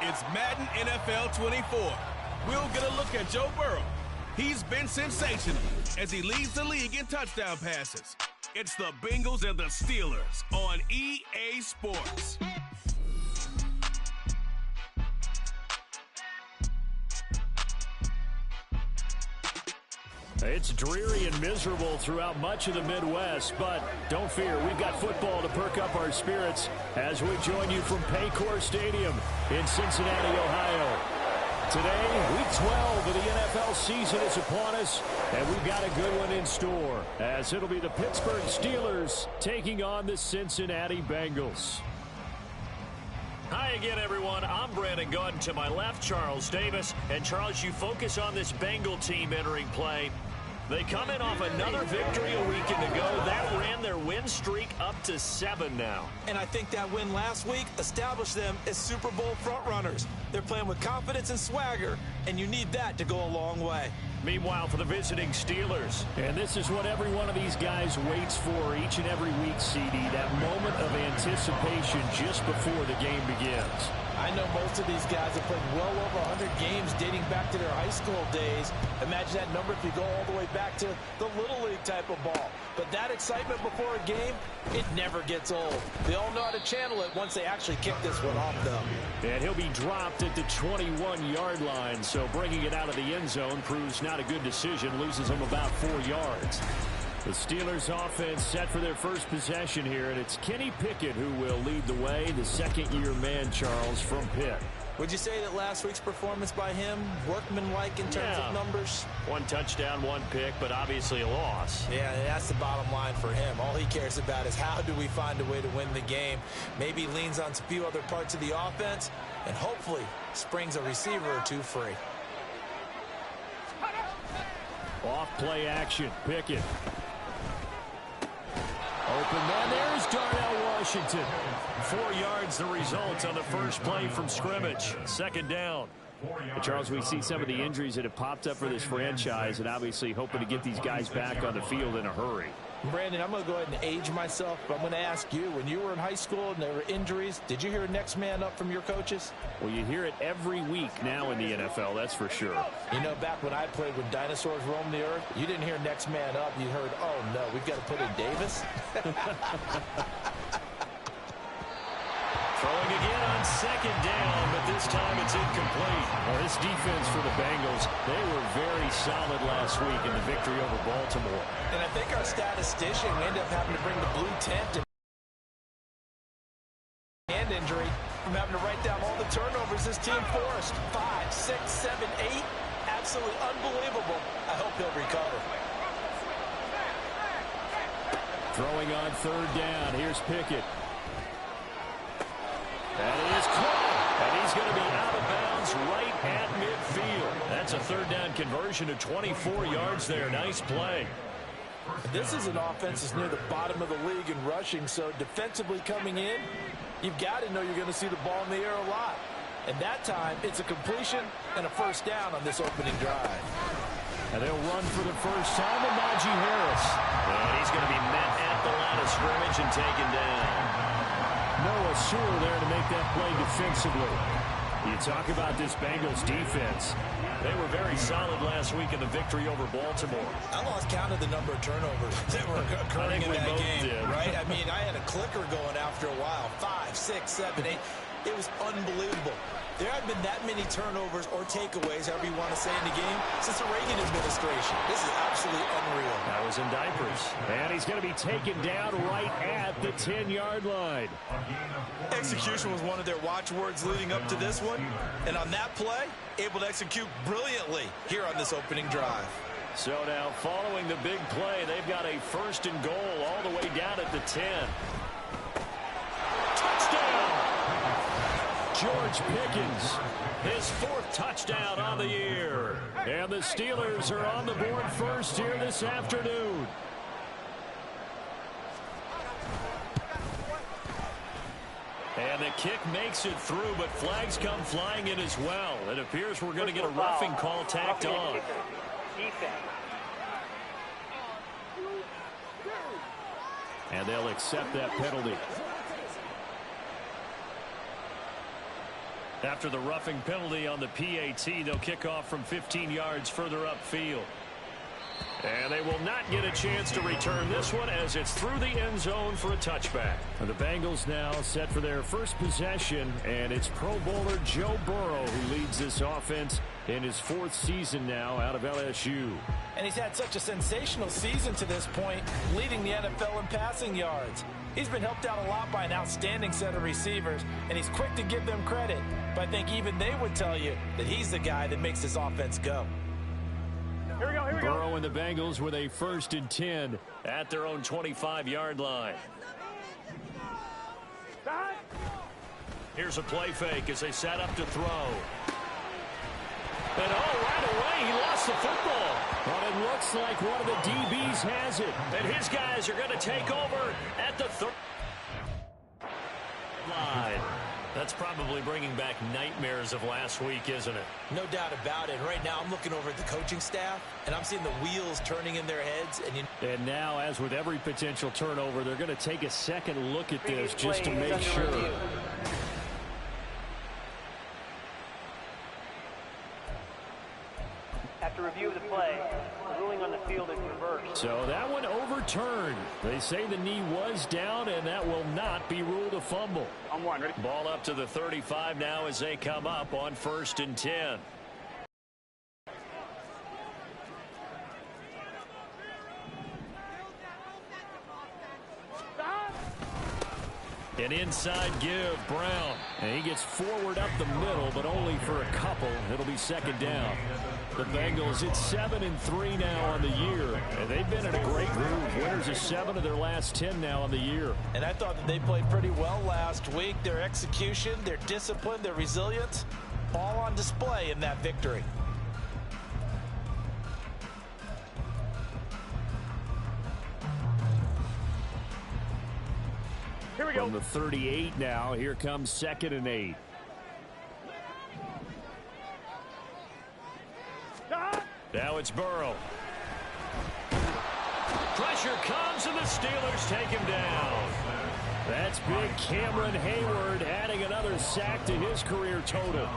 It's Madden NFL 24. We'll get a look at Joe Burrow. He's been sensational as he leads the league in touchdown passes. It's the Bengals and the Steelers on EA Sports. It's dreary and miserable throughout much of the Midwest, but don't fear, we've got football to perk up our spirits as we join you from Paycor Stadium in Cincinnati, Ohio. Today, Week 12 of the NFL season is upon us, and we've got a good one in store, as it'll be the Pittsburgh Steelers taking on the Cincinnati Bengals. Hi again, everyone. I'm Brandon Gunn. To my left, Charles Davis. And, Charles, you focus on this Bengal team entering play. They come in off another victory a weekend ago. That ran their win streak up to 7 now. And I think that win last week established them as Super Bowl frontrunners. They're playing with confidence and swagger, and you need that to go a long way. Meanwhile, for the visiting Steelers. And this is what every one of these guys waits for each and every week, CD. That moment of anticipation just before the game begins. I know most of these guys have played well over 100 games dating back to their high school days. Imagine that number if you go all the way back to the Little League type of ball. But that excitement before a game, it never gets old. They all know how to channel it once they actually kick this one off, though. And he'll be dropped at the 21-yard line, so bringing it out of the end zone proves not a good decision, loses them about 4 yards. The Steelers offense set for their first possession here, and it's Kenny Pickett who will lead the way, the second-year man, Charles, from Pitt. Would you say that last week's performance by him, workmanlike in terms of numbers? 1 touchdown, 1 pick, but obviously a loss. Yeah, that's the bottom line for him. All he cares about is how do we find a way to win the game. Maybe leans on a few other parts of the offense, and hopefully springs a receiver or two free. Off play action, Pickett. Open man, there's Darnell Washington. 4 yards the result on the first play from scrimmage. Second down. And Charles, we see some of the injuries that have popped up for this franchise, and obviously hoping to get these guys back on the field in a hurry. Brandon, I'm going to go ahead and age myself, but I'm going to ask you, when you were in high school and there were injuries, did you hear next man up from your coaches? Well, you hear it every week now in the NFL, that's for sure. You know, back when I played when dinosaurs roamed the earth, you didn't hear next man up. You heard, oh, no, we've got to put in Davis. Throwing again on second down, but this time it's incomplete. Well, this defense for the Bengals, they were very solid last week in the victory over Baltimore. And I think our statistician, we ended up having to bring the blue tent to hand injury from having to write down all the turnovers this team forced. 5, 6, 7, 8. Absolutely unbelievable. I hope he'll recover. Throwing on third down. Here's Pickett. That is caught, and he's going to be out of bounds right at midfield. That's a third down conversion to 24 yards there. Nice play. This is an offense that's near the bottom of the league in rushing, so defensively coming in, you've got to know you're going to see the ball in the air a lot. And that time, it's a completion and a first down on this opening drive. And they'll run for the first time with Najee Harris. And he's going to be met at the line of scrimmage and taken down. Noah Sewell there to make that play defensively. You talk about this Bengals defense. They were very solid last week in the victory over Baltimore. I lost count of the number of turnovers that were occurring in that game, right? I mean, I had a clicker going after a while. 5, 6, 7, 8. It was unbelievable. There haven't been that many turnovers or takeaways, however you want to say, in the game since the Reagan administration. This is absolutely unreal. I was in diapers. And he's going to be taken down right at the 10-yard line. Execution was one of their watchwords leading up to this one. And on that play, able to execute brilliantly here on this opening drive. So now, following the big play, they've got a first and goal all the way down at the 10. Touchdown! George Pickens, his 4th touchdown on the year. And the Steelers are on the board first here this afternoon. And the kick makes it through, but flags come flying in as well. It appears we're going to get a roughing call tacked on. And they'll accept that penalty. After the roughing penalty on the PAT, they'll kick off from 15 yards further upfield. And they will not get a chance to return this one as it's through the end zone for a touchback. The Bengals now set for their first possession, and it's Pro Bowler Joe Burrow who leads this offense in his 4th season now out of LSU. And he's had such a sensational season to this point, leading the NFL in passing yards. He's been helped out a lot by an outstanding set of receivers, and he's quick to give them credit. But I think even they would tell you that he's the guy that makes this offense go. Here we go. Burrow and the Bengals with a 1st and 10 at their own 25-yard line. Here's a play fake as they set up to throw. And right away, he lost the football. But it looks like one of the DBs has it. And his guys are going to take over at the 3rd line. That's probably bringing back nightmares of last week, isn't it? No doubt about it. Right now, I'm looking over at the coaching staff, and I'm seeing the wheels turning in their heads. And now, as with every potential turnover, they're going to take a second look at this just to make sure. After review of the play, the ruling on the field is reversed. So that one overturned. They say the knee was down, and that will not be ruled a fumble. On one, ready? Ball up to the 35 now as they come up on 1st and 10. An inside give, Brown. And he gets forward up the middle, but only for a couple. It'll be 2nd down. The Bengals, it's 7-3 now on the year. And they've been in a great groove. Winners of 7 of their last 10 now on the year. And I thought that they played pretty well last week. Their execution, their discipline, their resilience, all on display in that victory. Here we go. From the 38 now, here comes 2nd and 8. Now it's Burrow. Pressure comes, and the Steelers take him down. That's big Cameron Hayward adding another sack to his career total.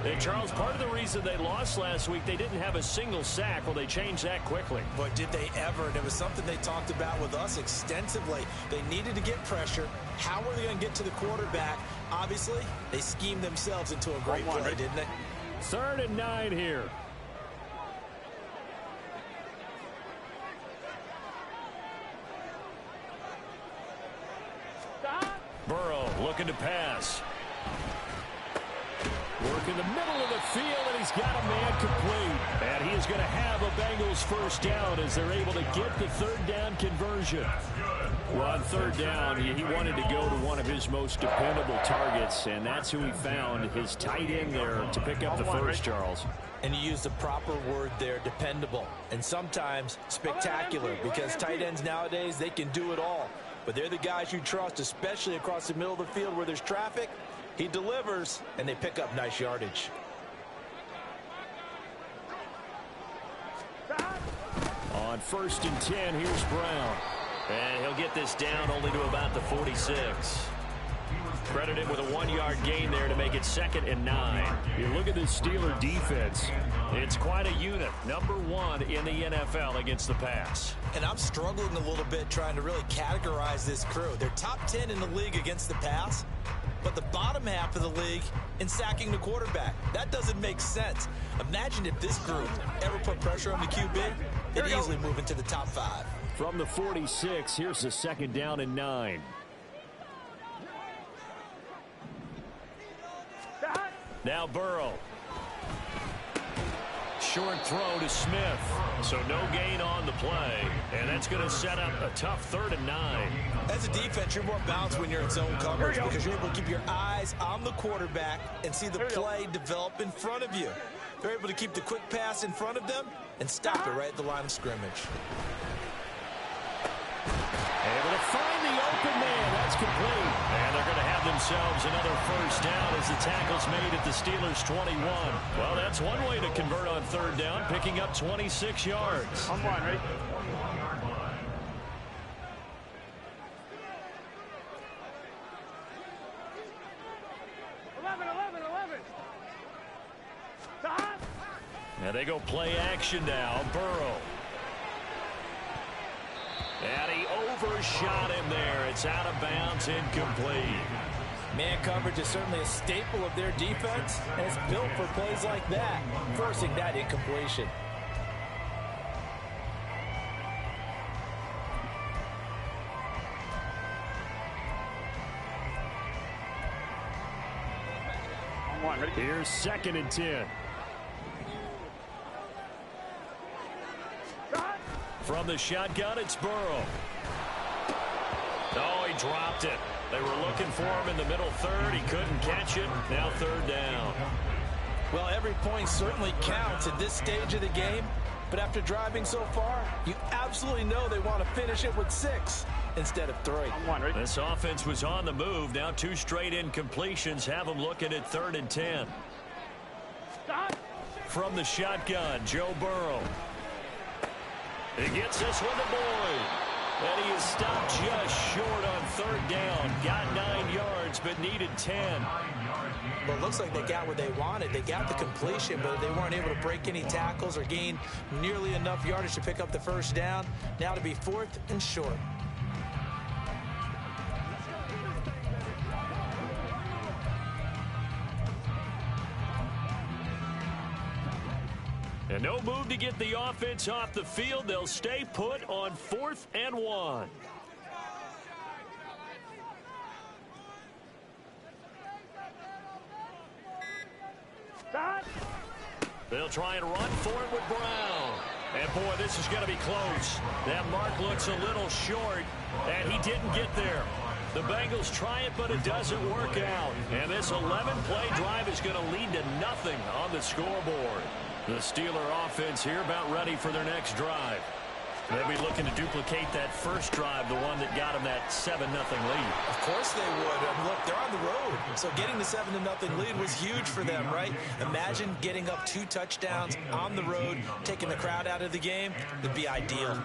And Charles, part of the reason they lost last week, they didn't have a single sack. Well, they changed that quickly. But did they ever? And it was something they talked about with us extensively. They needed to get pressure. How were they going to get to the quarterback? Obviously, they schemed themselves into a great play, didn't they? 3rd and 9 here. Burrow looking to pass. Work in the middle of the field, and he's got a man complete. And he is going to have a Bengals 1st down as they're able to get the 3rd down conversion. Well, on 3rd down, he wanted to go to one of his most dependable targets, and that's who he found, his tight end there to pick up the first, Charles. And you used the proper word there, dependable, and sometimes spectacular, because tight ends nowadays, they can do it all. But they're the guys you trust, especially across the middle of the field where there's traffic. He delivers, and they pick up nice yardage. On 1st and 10, here's Brown. And he'll get this down only to about the 46. Credited with a 1-yard gain there to make it 2nd and 9. You look at this Steeler defense. It's quite a unit. Number 1 in the NFL against the pass. And I'm struggling a little bit trying to really categorize this crew. They're top 10 in the league against the pass, but the bottom half of the league in sacking the quarterback. That doesn't make sense. Imagine if this group ever put pressure on the QB, they'd easily move into the top 5. From the 46, here's the 2nd down and 9. Now Burrow. Short throw to Smith. So no gain on the play. And that's going to set up a tough 3rd and 9. As a defense, you're more balanced when you're in zone coverage because you're able to keep your eyes on the quarterback and see the play develop in front of you. They're able to keep the quick pass in front of them and stop it right at the line of scrimmage. Able to find the open man. That's complete. And they're going to have themselves another 1st down as the tackle's made at the Steelers' 21. Well, that's one way to convert on 3rd down, picking up 26 yards. On one, ready? And they go play action now. Burrow. And he overshot him there. It's out of bounds, incomplete. Man coverage is certainly a staple of their defense, and it's built for plays like that, forcing that incompletion. Here's 2nd and 10. From the shotgun, it's Burrow. Oh, he dropped it. They were looking for him in the middle third. He couldn't catch it. Now 3rd down. Well, every point certainly counts at this stage of the game. But after driving so far, you absolutely know they want to finish it with 6 instead of 3. This offense was on the move. Now 2 straight incompletions have them looking at 3rd and 10. From the shotgun, Joe Burrow. He gets this one to Boyd. And he is stopped just short on 3rd down. Got 9 yards, but needed 10. Well, it looks like they got what they wanted. They got the completion, but they weren't able to break any tackles or gain nearly enough yardage to pick up the 1st down. Now to be 4th and short. And no move to get the offense off the field. They'll stay put on 4th and 1. They'll try and run for it with Brown. And, boy, this is going to be close. That mark looks a little short, and he didn't get there. The Bengals try it, but it doesn't work out. And this 11-play drive is going to lead to nothing on the scoreboard. The Steeler offense here about ready for their next drive. They'll be looking to duplicate that first drive, the one that got them that 7-0 lead. Of course they would. Look, they're on the road. So getting the 7-0 lead was huge for them, right? Imagine getting up 2 touchdowns on the road, taking the crowd out of the game. It'd be ideal.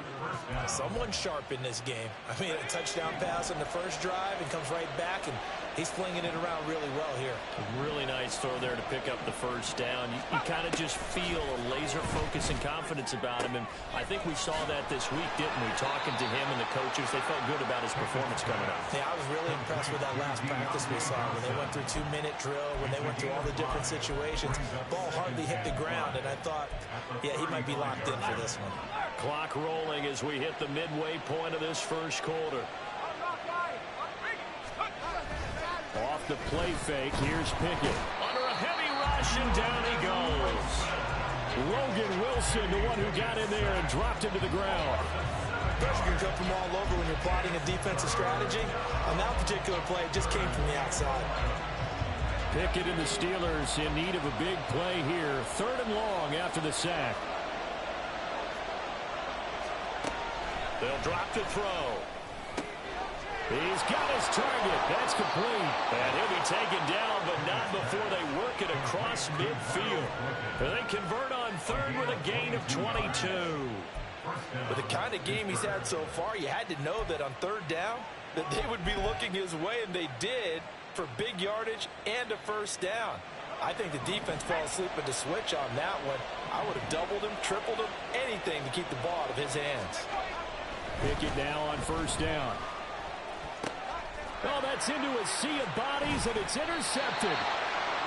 Someone sharp in this game. I mean, a touchdown pass on the first drive and comes right back, and he's flinging it around really well here. A really nice throw there to pick up the 1st down. You kind of just feel a laser focus and confidence about him, and I think we saw that this week, didn't we? Talking to him and the coaches, they felt good about his performance coming up. Yeah, I was really impressed with that last practice we saw when they went through 2-minute drill, when they went through all the different situations. Ball hardly hit the ground, and I thought, yeah, he might be locked in for this one. Clock rolling as we hit the midway point of this first quarter. Off the play fake, here's Pickett. Under a heavy rush, and down he goes. Logan Wilson, the one who got in there and dropped him to the ground. Pressure can come from all over when you're plotting a defensive strategy. On that particular play, it just came from the outside. Pickett and the Steelers in need of a big play here. 3rd and long after the sack. They'll drop to throw. He's got his target. That's complete. And he'll be taken down, but not before they work it across midfield. And they convert on 3rd with a gain of 22. With the kind of game he's had so far, you had to know that on 3rd down, that they would be looking his way, and they did, for big yardage and a 1st down. I think the defense fell asleep at the switch on that one. I would have doubled him, tripled him, anything to keep the ball out of his hands. Pickett now on 1st down. Oh, that's into a sea of bodies, and it's intercepted.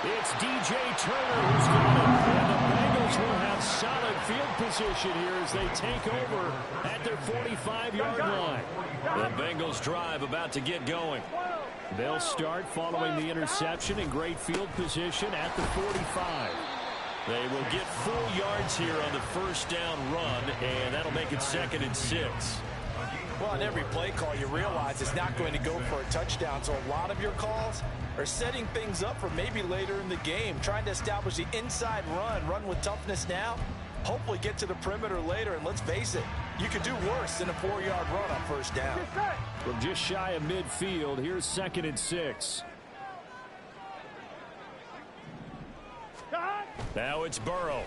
It's DJ Turner who's got it. And the Bengals will have solid field position here as they take over at their 45-yard line. The Bengals drive about to get going. They'll start following the interception in great field position at the 45. They will get 4 yards here on the 1st down run, and that'll make it 2nd and 6. Well, on every play call, you realize it's not going to go for a touchdown, so a lot of your calls are setting things up for maybe later in the game, trying to establish the inside run with toughness now, hopefully get to the perimeter later, and let's face it, you could do worse than a 4-yard run on 1st down. From just shy of midfield, here's 2nd and 6. Now it's Burrow.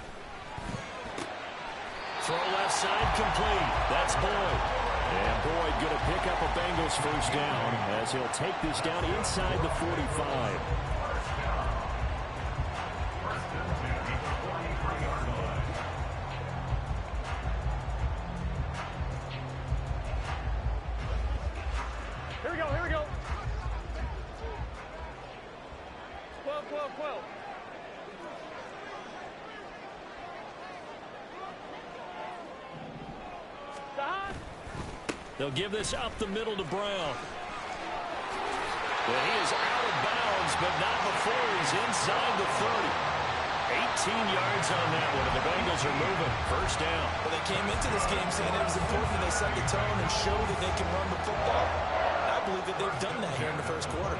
Throw left side complete. That's Boyd. And Boyd going to pick up a Bengals 1st down as he'll take this down inside the 45. They'll give this up the middle to Brown. Well, he is out of bounds, but not before he's inside the 30. 18 yards on that one, and the Bengals are moving. First down. Well, they came into this game saying it was important they set the tone and show that they can run the football. I believe that they've done that here in the first quarter.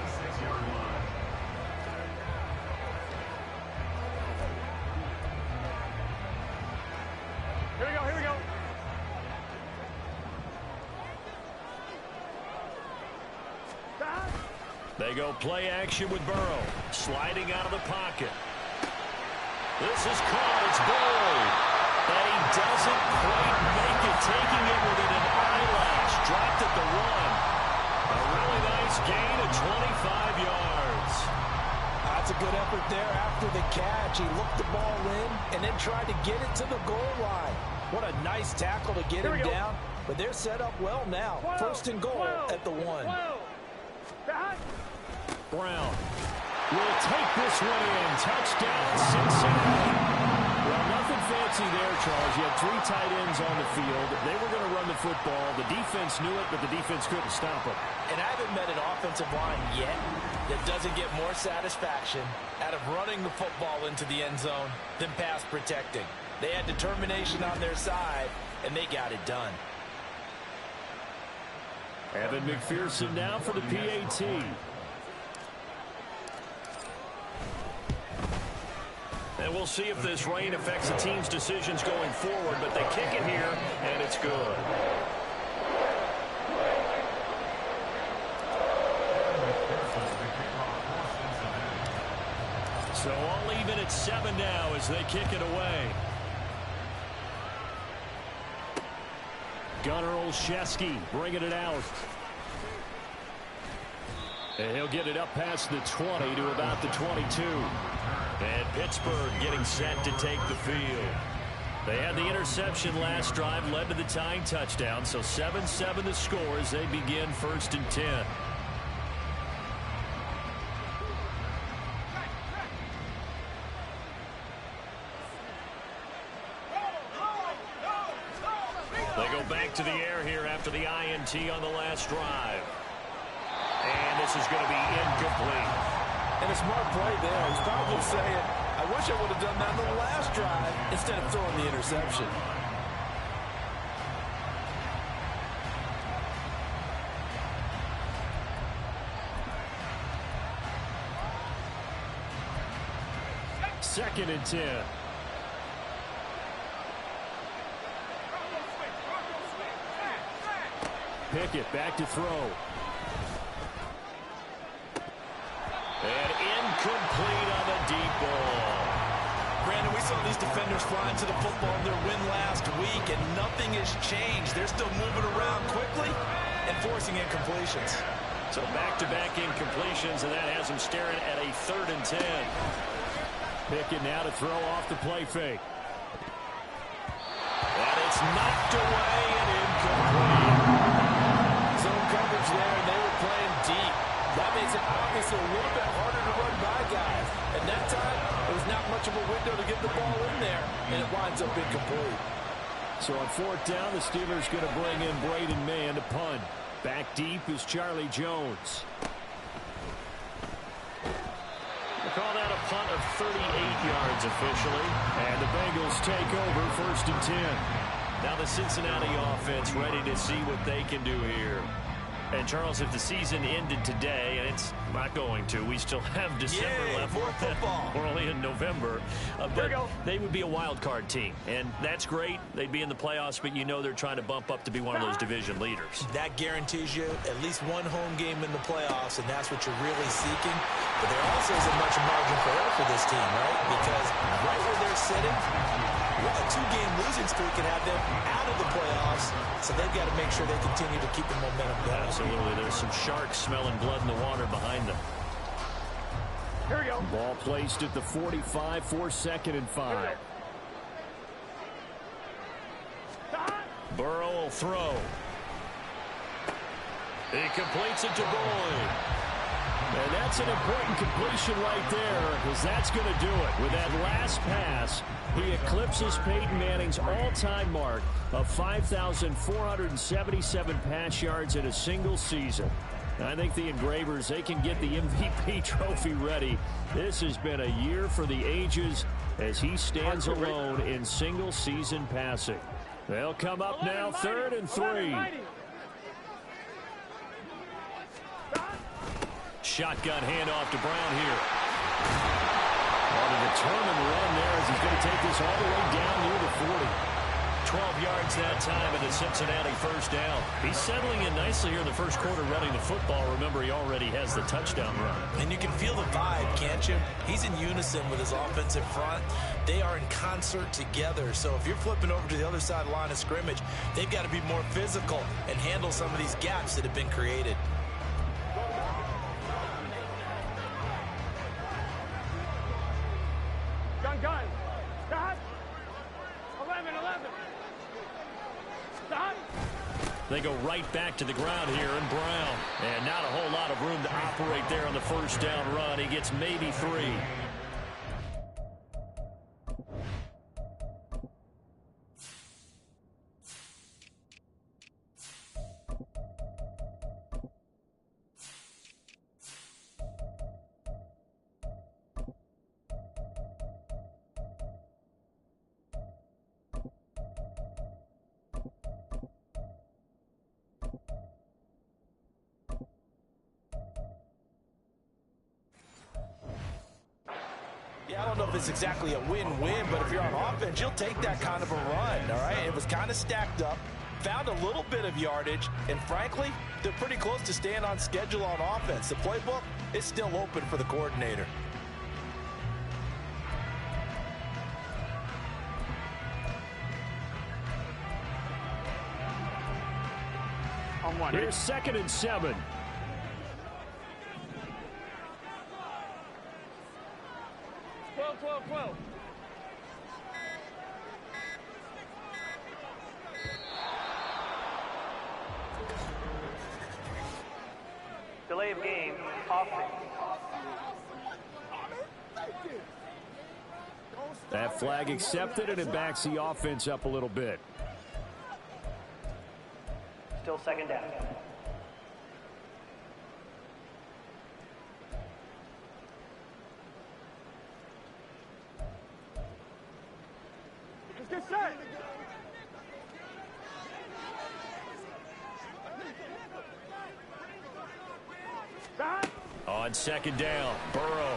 Here we go. They go play action with Burrow. Sliding out of the pocket. This is caught. It's Boyd. And he doesn't quite make it. Taking it within an eyelash. Dropped at the 1. A really nice gain of 25 yards. That's a good effort there after the catch. He looked the ball in and then tried to get it to the goal line. What a nice tackle to get him down. But they're set up well now. First and goal at the 1. Brown will take this one in. Touchdown, Cincinnati. Well, nothing fancy there, Charles. You had 3 tight ends on the field. They were going to run the football. The defense knew it, but the defense couldn't stop it. And I haven't met an offensive line yet that doesn't get more satisfaction out of running the football into the end zone than pass protecting. They had determination on their side, and they got it done. Evan McPherson now for the PAT. And we'll see if this rain affects the team's decisions going forward, but they kick it here, and it's good. So all even at 7 now as they kick it away. Gunnar Olszewski bringing it out. And he'll get it up past the 20 to about the 22. And Pittsburgh getting set to take the field. They had the interception last drive, led to the tying touchdown. So 7-7 the score as they begin 1st and 10. They go back to the air here after the INT on the last drive. And this is going to be incomplete. And a smart play there. He's probably saying, I wish I would have done that on the last drive instead of throwing the interception. Second and 10. Pickett back to throw. And incomplete on the deep ball. Brandon, we saw these defenders flying to the football in their win last week, and nothing has changed. They're still moving around quickly and forcing incompletions. So back-to-back incompletions, and that has them staring at a 3rd and 10. Pickett now to throw off the play fake. And it's knocked away and incomplete. Zone coverage there, and they were playing deep. That makes it obviously a little bit harder to run by guys. And that time, it was not much of a window to get the ball in there, and it winds up incomplete. So on 4th down, the Steelers going to bring in Braden Mann to punt. Back deep is Charlie Jones. They call that a punt of 38 yards officially. And the Bengals take over 1st and 10. Now the Cincinnati offense ready to see what they can do here. And, Charles, if the season ended today, and it's not going to, we still have December left. More football. We're only in November. But they would be a wild card team. And that's great. They'd be in the playoffs, but you know they're trying to bump up to be one of those division leaders. That guarantees you at least one home game in the playoffs, and that's what you're really seeking. But there also isn't much margin for error for this team, right? Because right where they're sitting, a 2-game losing streak can have them out of the playoffs, so they've got to make sure they continue to keep the momentum going. Absolutely. There's some sharks smelling blood in the water behind them. Here we go. Ball placed at the 45 for 2nd and 5. Burrow will throw. He completes it to Boyd. And that's an important completion right there, because that's going to do it. With that last pass, he eclipses Peyton Manning's all-time mark of 5,477 pass yards in a single season. I think the Engravers, they can get the MVP trophy ready. This has been a year for the ages as he stands alone in single-season passing. They'll come up now, 3rd and 3. Shotgun handoff to Brown here. On a determined run there as he's going to take this all the way down near the 40. 12 yards that time, and a Cincinnati first down. He's settling in nicely here in the first quarter running the football. Remember, he already has the touchdown run. And you can feel the vibe, can't you? He's in unison with his offensive front. They are in concert together. So if you're flipping over to the other side line of scrimmage, they've got to be more physical and handle some of these gaps that have been created. Gun. Stop. 11. Stop. They go right back to the ground here, and Brown. And not a whole lot of room to operate there on the first down run. He gets maybe 3. Yeah, I don't know if it's exactly a win-win, but if you're on offense, you'll take that kind of a run, all right? It was kind of stacked up, found a little bit of yardage, and frankly, they're pretty close to staying on schedule on offense. The playbook is still open for the coordinator. Here's 2nd and 7. Delay of game, offense. That flag accepted, and it backs the offense up a little bit. Still 2nd down. Get set. Stop. On 2nd down, Burrow.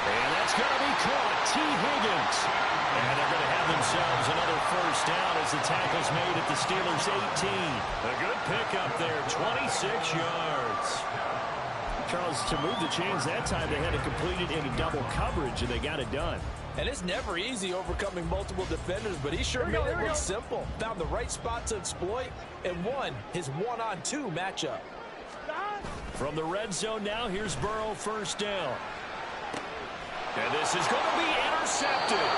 And that's going to be caught. T. Higgins. And they're going to have themselves another first down as the tackle's made at the Steelers' 18. A good pickup there, 26 yards. Charles, to move the chains that time, they had to complete it into double coverage, and they got it done. And it's never easy overcoming multiple defenders, but he sure made it look simple. Found the right spot to exploit and won his 1-on-2 matchup. From the red zone now, here's Burrow, first down. And this is going to be intercepted.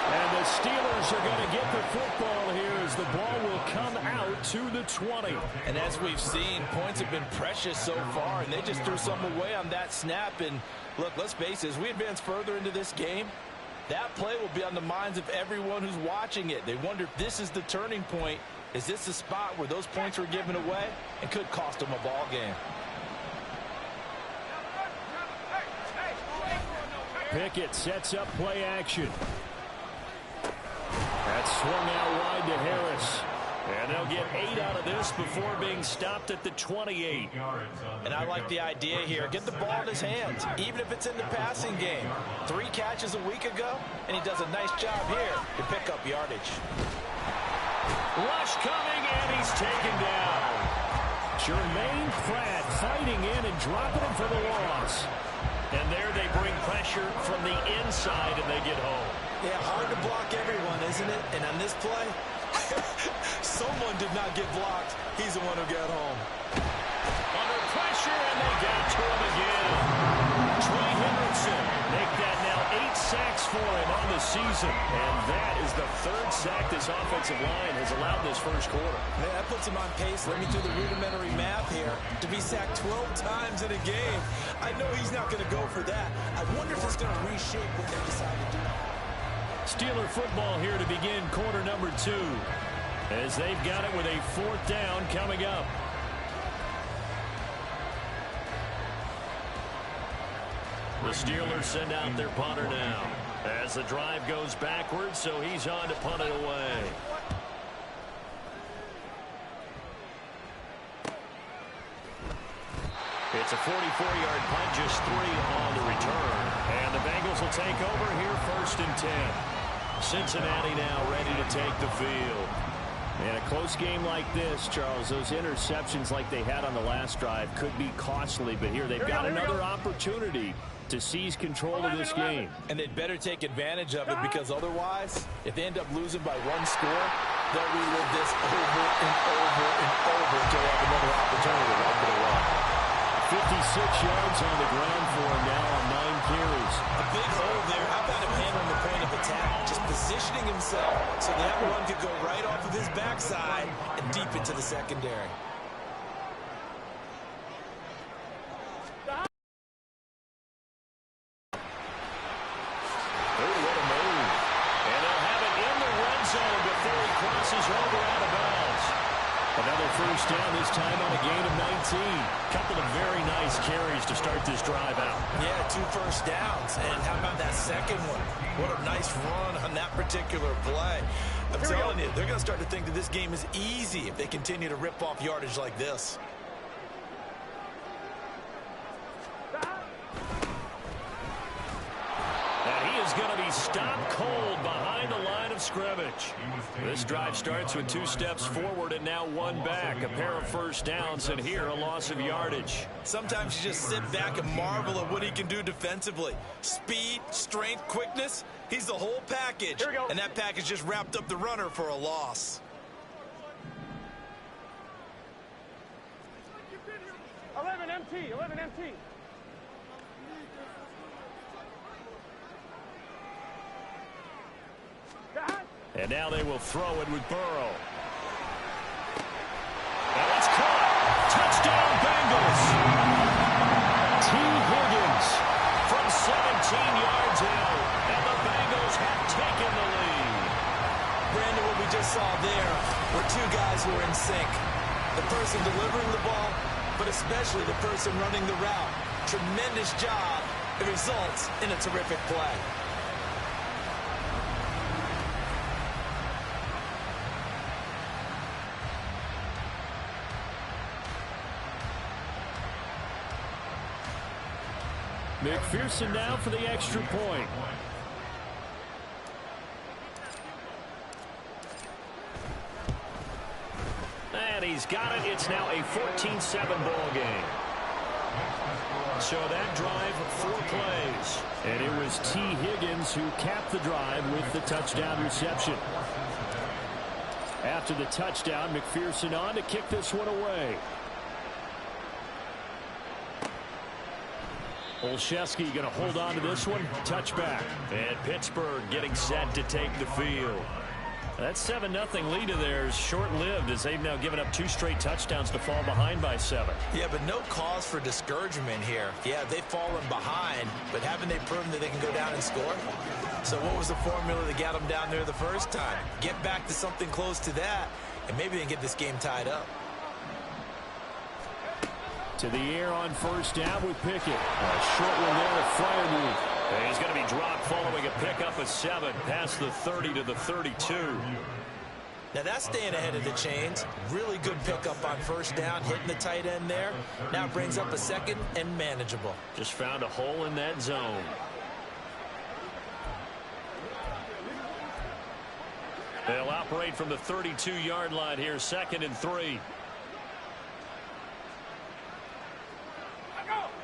And the Steelers are going to get the football here as the ball will come out to the 20. And as we've seen, points have been precious so far, and they just threw some away on that snap. And look, let's face it, as we advance further into this game, that play will be on the minds of everyone who's watching it. They wonder if this is the turning point. Is this the spot where those points were given away and could cost them a ball game? Pickett sets up play action. That's swung out wide to Harris. And they'll get 8 out of this before being stopped at the 28. And I like the idea here. Get the ball in his hands, even if it's in the passing game. 3 catches a week ago, and he does a nice job here to pick up yardage. Rush coming, and he's taken down. Jermaine Pratt fighting in and dropping him for the loss. And there they bring pressure from the inside, and they get home. Yeah, hard to block everyone, isn't it? And on this play, someone did not get blocked. He's the one who got home. Under pressure, and they got to him again. Trey Hendrickson make that now 8 sacks for him on the season. And that is the 3rd sack this offensive line has allowed this first quarter. Man, that puts him on pace. Let me do the rudimentary math here. To be sacked 12 times in a game, I know he's not going to go for that. I wonder if it's going to reshape what they decide to do. Steeler football here to begin quarter number 2, as they've got it with a 4th down coming up. The Steelers send out their punter now as the drive goes backwards, so he's on to punt it away. It's a 44-yard punt, just 3 on the return. And the Bengals will take over here 1st and 10. Cincinnati now ready to take the field. In a close game like this, Charles, those interceptions like they had on the last drive could be costly, but here they've got another opportunity to seize control of this game. And they'd better take advantage of it, because otherwise, if they end up losing by 1 score, they'll relive this over and over and over until they have another opportunity to wipe it away. 56 yards on the ground for him now on 9 carries. A big hole there. How about him handling the point of attack? Just positioning himself so that run could go right off of his backside and deep into the secondary. Oh, what a move. And they'll have it in the red zone before he crosses over out of bounds. Another 1st down, this time on a gain of 19. Couple of very nice carries to start this drive out. Yeah, 2 first downs. And how about that second one? What a nice run on that particular play. I'm telling you, they're going to start to think that this game is easy if they continue to rip off yardage like this. And he is going to be stopped cold behind the line of scrimmage. This drive starts with 2 steps forward and now 1 back. A pair of 1st downs, and here a loss of yardage. Sometimes you just sit back and marvel at what he can do defensively. Speed, strength, quickness. He's the whole package. And that package just wrapped up the runner for a loss. 11 MT, 11 MT. And now they will throw it with Burrow. And it's caught. Touchdown, Bengals. T. Higgins from 17 yards out. And the Bengals have taken the lead. Brandon, what we just saw there were 2 guys who were in sync. The person delivering the ball, but especially the person running the route. Tremendous job. It results in a terrific play. McPherson now for the extra point. And he's got it. It's now a 14-7 ball game. So that drive, 4 plays. And it was T. Higgins who capped the drive with the touchdown reception. After the touchdown, McPherson on to kick this one away. Olszewski going to hold on to this one. Touchback. And Pittsburgh getting set to take the field. That 7-0 lead of theirs short-lived, as they've now given up 2 straight touchdowns to fall behind by 7. Yeah, but no cause for discouragement here. Yeah, they've fallen behind, but haven't they proven that they can go down and score? So what was the formula that got them down there the first time? Get back to something close to that, and maybe they can get this game tied up. To the air on 1st down with Pickett. A short one there, a Freiermuth. And he's going to be dropped following a pickup of 7 past the 30 to the 32. Now that's staying ahead of the chains. Really good pickup on 1st down, hitting the tight end there. Now brings up a 2nd and manageable. Just found a hole in that zone. They'll operate from the 32-yard line here, 2nd and 3.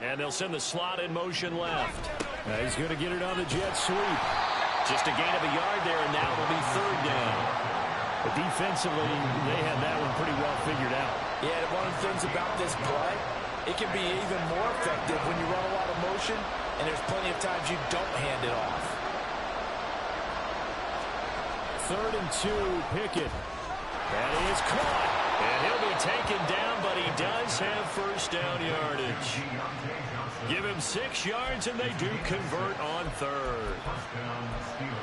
And they'll send the slot in motion left. Now he's going to get it on the jet sweep. Just a gain of a yard there, and now it'll be 3rd down. But defensively, they had that one pretty well figured out. Yeah, one of the things about this play, it can be even more effective when you run a lot of motion and there's plenty of times you don't hand it off. 3rd and 2, Pickett. That is caught. And he'll be taken down, but he does have first down yardage. Give him 6 yards, and they do convert on 3rd.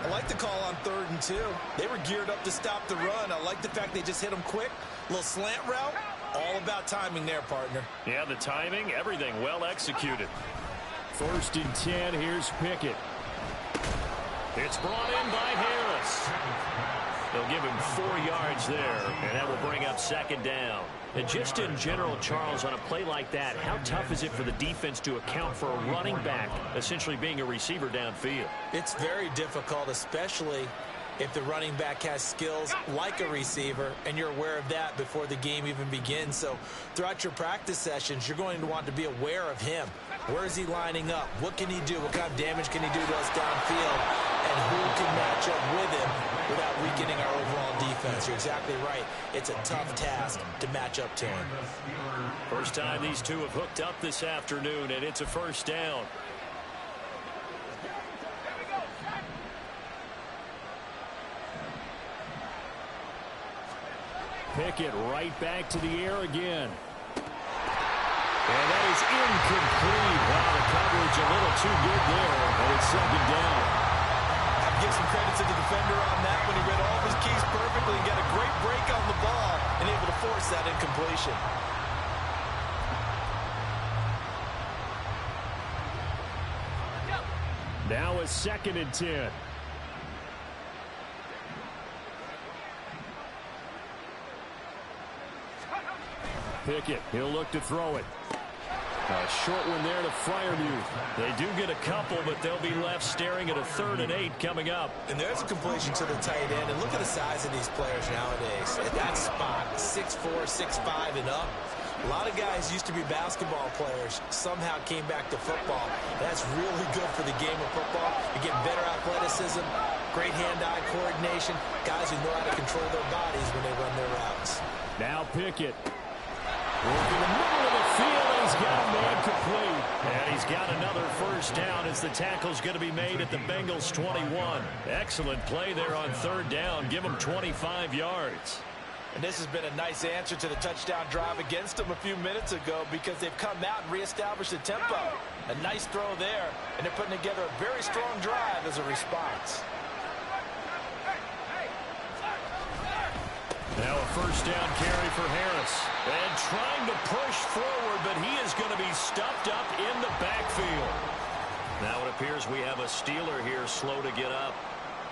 I like the call on 3rd and 2. They were geared up to stop the run. I like the fact they just hit him quick. A little slant route. All about timing there, partner. Yeah, the timing, everything well executed. 1st and 10, here's Pickett. It's brought in by Harris. They'll give him 4 yards there, and that will bring up 2nd down. And just in general, Charles, on a play like that, how tough is it for the defense to account for a running back essentially being a receiver downfield? It's very difficult, especially if the running back has skills like a receiver, and you're aware of that before the game even begins. So throughout your practice sessions, you're going to want to be aware of him. Where is he lining up? What can he do? What kind of damage can he do to us downfield? And who can match up with him without weakening our overall defense? You're exactly right. It's a tough task to match up to him. First time these two have hooked up this afternoon, and it's a 1st down. Pickett right back to the air again. And that is incomplete. Wow, the coverage a little too good there, and it's 2nd down. I'd give some credit to the defender on that when he read all of his keys perfectly and got a great break on the ball and able to force that incompletion. Now a 2nd and 10. Pickett, he'll look to throw it. A short one there to Freiermuth. They do get a couple, but they'll be left staring at a 3rd and 8 coming up. And there's a completion to the tight end. And look at the size of these players nowadays. At that spot, 6'4", 6'5", and up. A lot of guys used to be basketball players, somehow came back to football. That's really good for the game of football. You get better athleticism, great hand-eye coordination, guys who know how to control their bodies when they run their routes. Now Pickett. Working the middle of the field, he's got a man complete. And he's got another 1st down as the tackle's going to be made at the Bengals 21. Excellent play there on 3rd down. Give them 25 yards. And this has been a nice answer to the touchdown drive against them a few minutes ago because they've come out and reestablished the tempo. A nice throw there, and they're putting together a very strong drive as a response. Now a 1st down carry for Harris. And trying to push forward, but he is going to be stuffed up in the backfield. Now it appears we have a Steeler here slow to get up.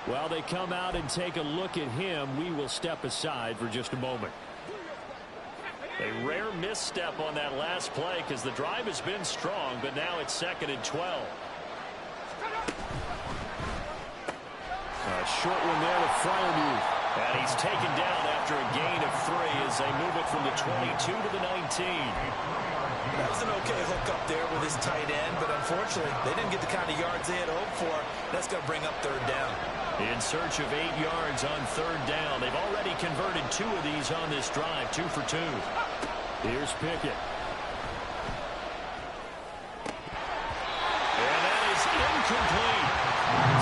While they come out and take a look at him, we will step aside for just a moment. A rare misstep on that last play because the drive has been strong, but now it's 2nd and 12. A short one there to Freiermuth. And he's taken down after a gain of 3 as they move it from the 22 to the 19. That was an okay hook up there with his tight end, but unfortunately, they didn't get the kind of yards they had hoped for. That's going to bring up 3rd down. In search of 8 yards on 3rd down. They've already converted 2 of these on this drive, 2 for 2. Here's Pickett. And that is incomplete.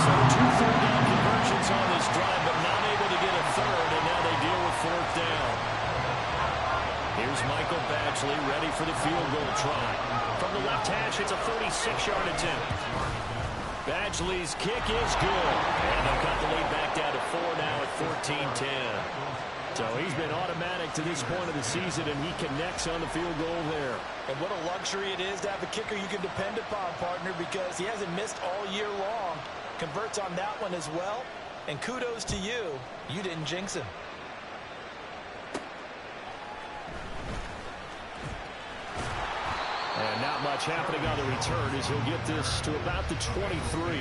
So 2 third down conversions on this drive, but not able to get a 3rd, and now they deal with 4th down. Here's Michael Badgley ready for the field goal try. From the left hash, it's a 46-yard attempt. Badgley's kick is good. And they'll cut the lead back down to 4 now at 14-10. So he's been automatic to this point of the season, and he connects on the field goal there. And what a luxury it is to have a kicker you can depend upon, partner, because he hasn't missed all year long. Converts on that one as well. And kudos to you. You didn't jinx him. And not much happening on the return as he'll get this to about the 23.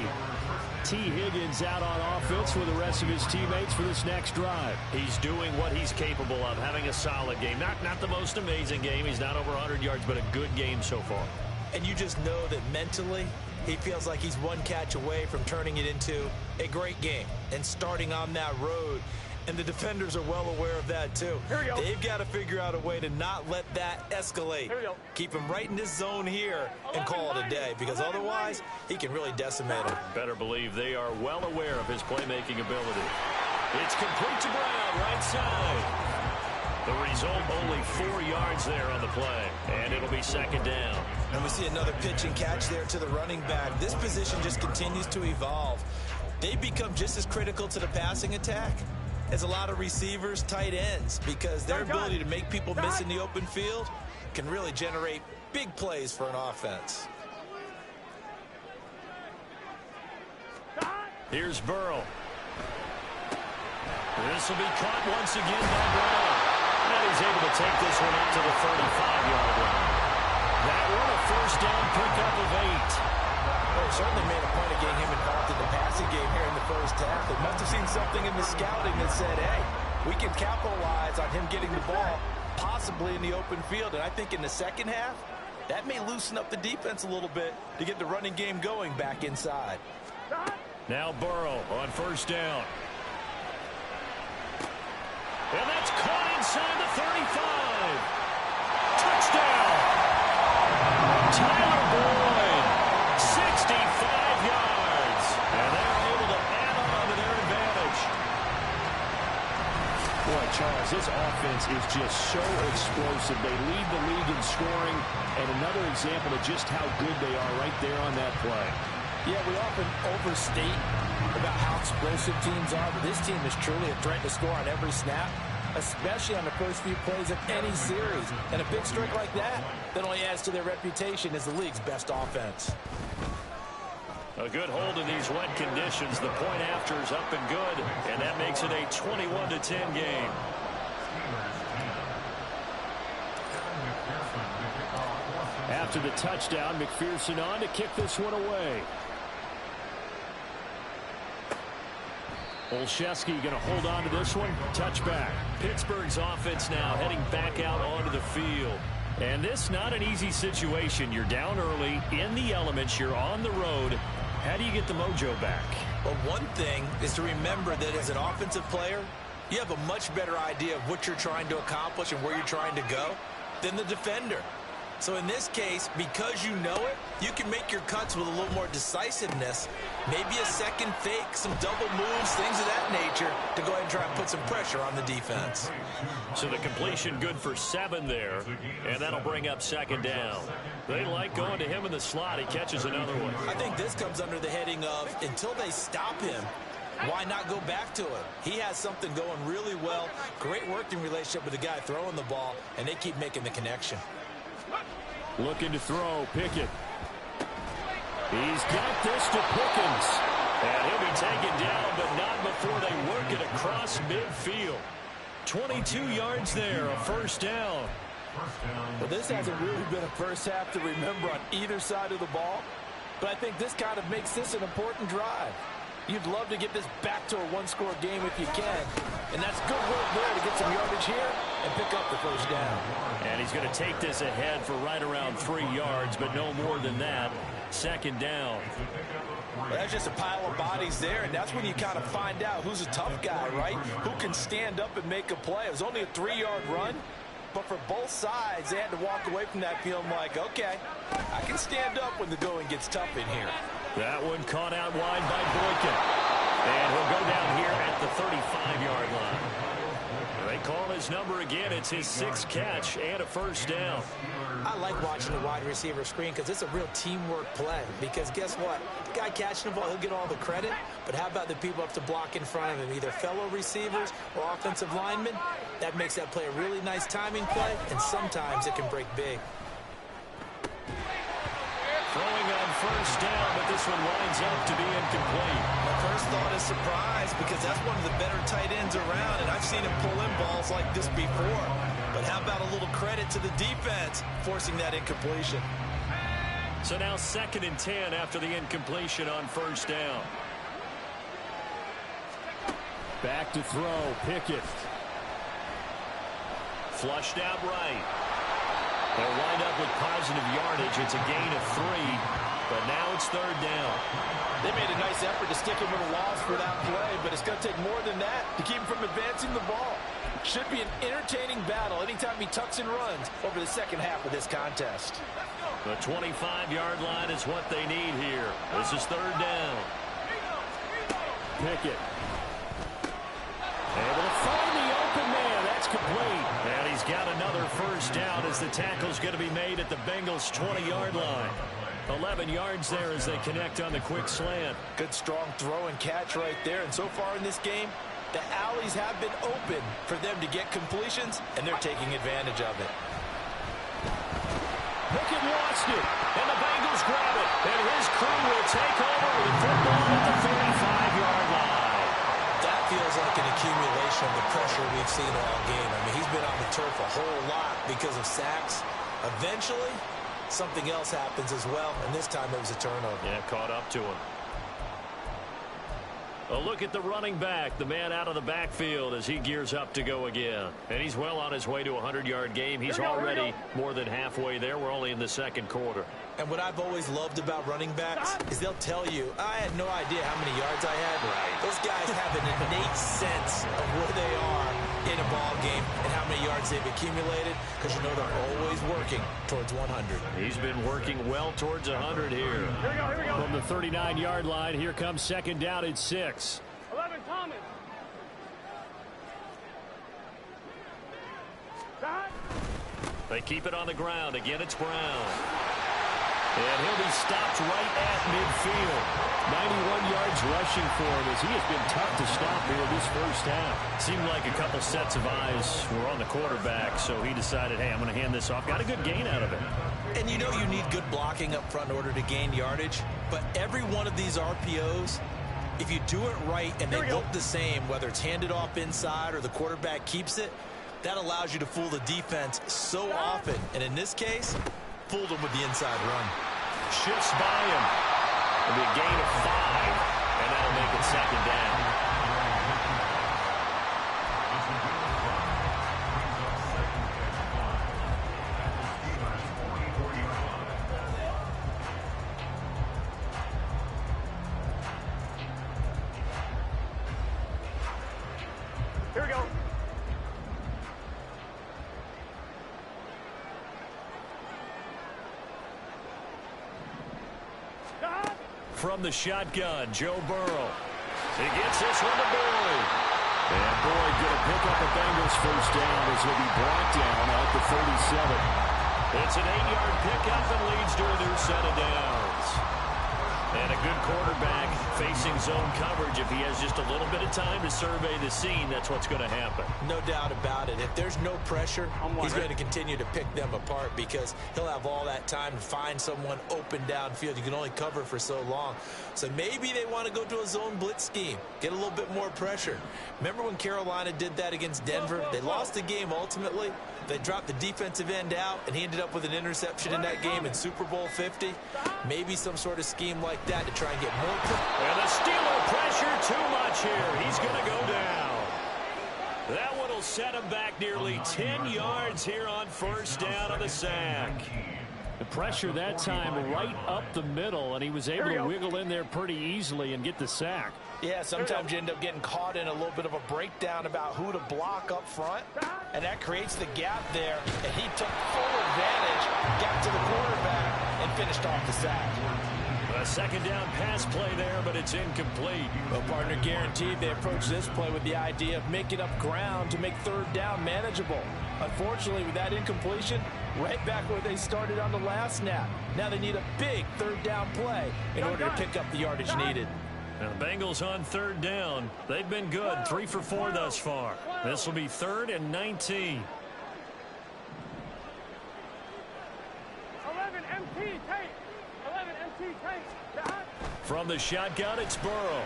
T. Higgins out on offense with the rest of his teammates for this next drive. He's doing what he's capable of, having a solid game. Not the most amazing game. He's not over 100 yards, but a good game so far. And you just know that mentally, he feels like he's one catch away from turning it into a great game and starting on that road And the defenders are well aware of that, too. They've got to figure out a way to not let that escalate. Keep him right in this zone here and call it a day, because otherwise he can really decimate him. Better believe they are well aware of his playmaking ability. It's complete to Brown, right side. The result, only 4 yards there on the play, and it'll be second down. And we see another pitch and catch there to the running back. This position just continues to evolve. They become just as critical to the passing attack as a lot of receivers, tight ends, because their ability to make people miss in the open field can really generate big plays for an offense. Here's Burrow. This will be caught once again by Brown. And he's able to take this one up to the 35-yard line. That one a first down pickup of 8. Well, certainly made a point of getting him involved in the passing game here in the first half. They must have seen something in the scouting that said, hey, we can capitalize on him getting the ball, possibly in the open field. And I think in the second half, that may loosen up the defense a little bit to get the running game going back inside. Now Burrow on first down. And that's caught inside the 35. Touchdown. Tyler Boyd, 65 yards. And they're able to add on to their advantage. Boy, Charles, this offense is just so explosive. They lead the league in scoring, and another example of just how good they are right there on that play. Yeah, we often overstate about how explosive teams are, but this team is truly a threat to score on every snap, especially on the first few plays of any series. And a big streak like that only adds to their reputation as the league's best offense. A good hold in these wet conditions. The point after is up and good, and that makes it a 21-10 game. After the touchdown, McPherson on to kick this one away. Olszewski going to hold on to this one. Touchback. Pittsburgh's offense now heading back out onto the field. And this not an easy situation. You're down early, in the elements, you're on the road. How do you get the mojo back? Well, one thing is to remember that as an offensive player, you have a much better idea of what you're trying to accomplish and where you're trying to go than the defender. So in this case, because you know it, you can make your cuts with a little more decisiveness, maybe a second fake, some double moves, things of that nature, to go ahead and try and put some pressure on the defense. So the completion good for 7 there, and that'll bring up second down. They like going to him in the slot. He catches another one. I think this comes under the heading of, until they stop him, why not go back to it? He has something going really well, great working relationship with the guy throwing the ball, and they keep making the connection. Looking to throw, Pickett. He's got this to Pickens. And he'll be taken down, but not before they work it across midfield. 22 yards there, a first down. Well, this hasn't really been a first half to remember on either side of the ball, but I think this kind of makes this an important drive. You'd love to get this back to a one-score game if you can, and that's good work there to get some yardage here and pick up the first down. And he's going to take this ahead for right around 3 yards, but no more than that. Second down. Well, that's just a pile of bodies there, and that's when you kind of find out who's a tough guy, right? Who can stand up and make a play. It was only a 3-yard run, but for both sides, they had to walk away from that feeling like, okay, I can stand up when the going gets tough in here. That one caught out wide by Boykin. And he'll go down here at the 35-yard line. They call his number again. It's his 6th catch and a first down. I like watching the wide receiver screen because it's a real teamwork play. Because guess what? The guy catching the ball, he'll get all the credit. But how about the people up to block in front of him, either fellow receivers or offensive linemen? That makes that play a really nice timing play, and sometimes it can break big. Throwing on first down, but this one winds up to be incomplete. My first thought is surprise, because that's one of the better tight ends around, and I've seen him pull in balls like this before. But how about a little credit to the defense forcing that incompletion? So now 2nd and 10 after the incompletion on first down. Back to throw, Pickett. Flushed out right. They'll wind up with positive yardage. It's a gain of 3. But now it's third down. They made a nice effort to stick him with a loss for that play, but it's going to take more than that to keep him from advancing the ball. Should be an entertaining battle anytime he tucks and runs over the second half of this contest. The 25-yard line is what they need here. This is third down. Pickett. Able to find the open man. That's complete. And he's got another first down as the tackle's going to be made at the Bengals' 20-yard line. 11 yards there as they connect on the quick slant. Good strong throw and catch right there. And so far in this game, the alleys have been open for them to get completions, and they're taking advantage of it. Pickett lost it, and the Bengals grab it. And his crew will take over with football at the 35-yard line. That feels like an accumulation of the pressure we've seen all game. I mean, he's been on the turf a whole lot because of sacks. Eventually, something else happens as well, and this time it was a turnover. Yeah, caught up to him. A look at the running back, the man out of the backfield as he gears up to go again. And he's well on his way to a 100-yard game. He's already more than halfway there. We're only in the second quarter. And what I've always loved about running backs is they'll tell you, I had no idea how many yards I had. Right. Those guys have an innate sense of where they are in a ball game and how many yards they've accumulated, because you know they're always working towards 100. He's been working well towards 100 here. Here we go. From the 39-yard line, here comes second down and 6. 11, Thomas. Shot. They keep it on the ground. Again, it's Brown. And he'll be stopped right at midfield. 91 yards rushing for him as he has been tough to stop here this first half. Seemed like a couple sets of eyes were on the quarterback, so he decided, hey, I'm going to hand this off. Got a good gain out of it. And you know you need good blocking up front in order to gain yardage, but every one of these RPOs, if you do it right and they look the same, whether it's handed off inside or the quarterback keeps it, that allows you to fool the defense so often. And in this case, fooled him with the inside run. Shifts by him. It'll be a gain of 5, and that'll make it second down. Here we go. From the shotgun, Joe Burrow. He gets this one to Boyd. And Boyd going to pick up a Bengals first down as he'll be brought down at the 37. It's an 8-yard pickup and leads to a new set of downs. And a good quarterback facing zone coverage. If he has just a little bit of time to survey the scene, that's what's going to happen. No doubt about it. If there's no pressure, he's going to continue to pick them apart because he'll have all that time to find someone open downfield. You can only cover for so long. So maybe they want to go to a zone blitz scheme, get a little bit more pressure. Remember when Carolina did that against Denver? They lost the game ultimately. They dropped the defensive end out, and he ended up with an interception in that game in Super Bowl 50. Maybe some sort of scheme like that to try and get more. And the Steeler pressure too much here. He's going to go down. That one will set him back nearly 10 yards here on first down on the sack. The pressure that time right up the middle, and he was able to wiggle in there pretty easily and get the sack. Yeah, sometimes you end up getting caught in a little bit of a breakdown about who to block up front, and that creates the gap there, and he took full advantage, got to the quarterback, and finished off the sack. A second down pass play there, but it's incomplete. Well, partner, guaranteed they approach this play with the idea of making up ground to make third down manageable. Unfortunately, with that incompletion, right back where they started on the last snap. Now they need a big third down play in order to pick up the yardage needed. Now the Bengals on third down. They've been good, 3 for 4 thus far. This will be 3rd and 19. 11 MT tape. 11 MT tape. From the shotgun, it's Burrow.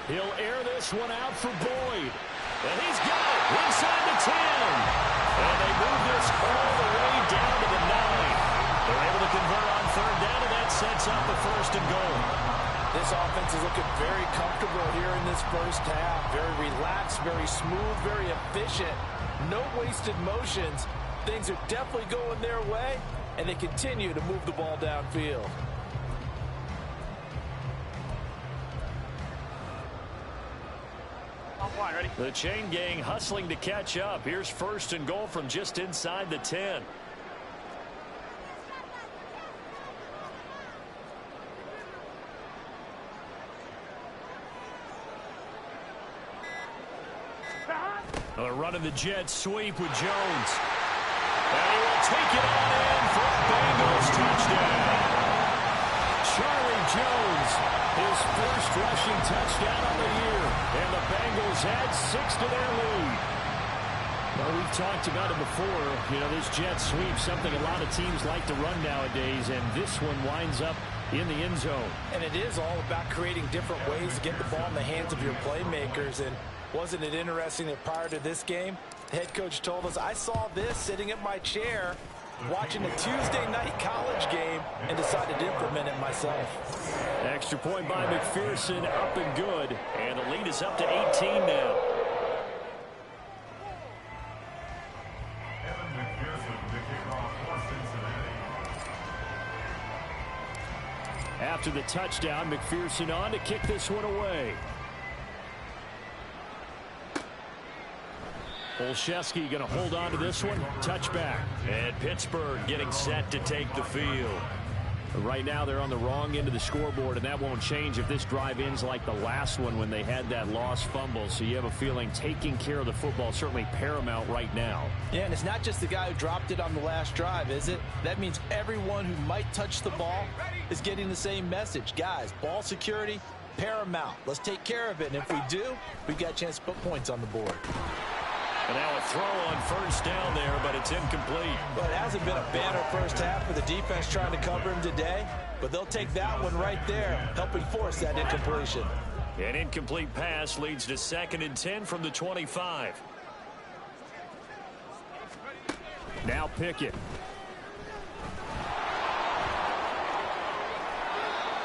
He'll air this one out for Boyd. And he's got it inside the 10. And they move this all the way down to the 9. They're able to convert on third down, and that sets up a 1st and goal. This offense is looking very comfortable here in this first half. Very relaxed, very smooth, very efficient. No wasted motions. Things are definitely going their way, and they continue to move the ball downfield. Fine, ready? The chain gang hustling to catch up. Here's 1st and goal from just inside the 10. They're running the jet sweep with Jones. And he will take it on in for a Bengals touchdown. Charlie Jones, his first rushing touchdown of the year. And the Bengals add 6 to their lead. Well, we've talked about it before. You know, this jet sweep, something a lot of teams like to run nowadays. And this one winds up in the end zone. And it is all about creating different ways to get the ball in the hands of your playmakers. And wasn't it interesting that prior to this game, the head coach told us, I saw this sitting in my chair watching a Tuesday night college game and decided to implement it myself. Extra point by McPherson, up and good. And the lead is up to 18 now. After the touchdown, McPherson on to kick this one away. Olszewski going to hold on to this one. Touchback. And Pittsburgh getting set to take the field. Right now they're on the wrong end of the scoreboard, and that won't change if this drive ends like the last one when they had that lost fumble. So you have a feeling taking care of the football certainly paramount right now. Yeah, and it's not just the guy who dropped it on the last drive, is it? That means everyone who might touch the ball is getting the same message. Guys, ball security, paramount. Let's take care of it, and if we do, we've got a chance to put points on the board. And now a throw on 1st down there, but it's incomplete. Well, it hasn't been a banner first half for the defense trying to cover him today, but they'll take that one right there, helping force that incompletion. An incomplete pass leads to 2nd and 10 from the 25. Now Pickett.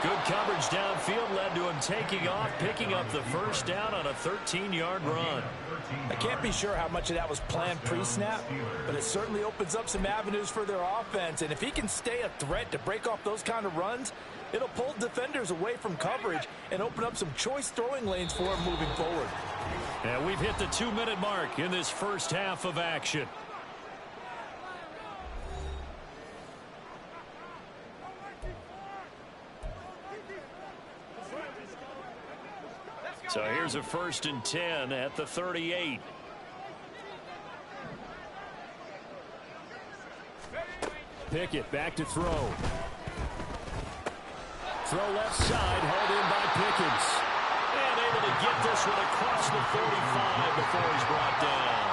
Good coverage downfield led to him taking off, picking up the 1st down on a 13-yard run. I can't be sure how much of that was planned pre-snap, but it certainly opens up some avenues for their offense. And if he can stay a threat to break off those kind of runs, it'll pull defenders away from coverage and open up some choice throwing lanes for him moving forward. And we've hit the 2-minute mark in this first half of action. So here's a 1st and 10 at the 38. Pickett back to throw. Throw left side, held in by Pickens. And able to get this one across the 35 before he's brought down.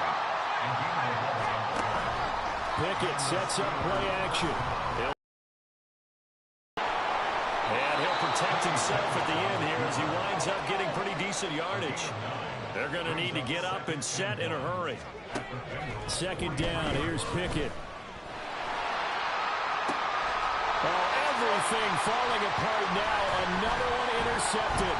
Pickett sets up play action. And he'll protect himself at the end here as he winds up getting pretty decent yardage. They're going to need to get up and set in a hurry. 2nd down, here's Pickett. Oh, everything falling apart now. Another one intercepted.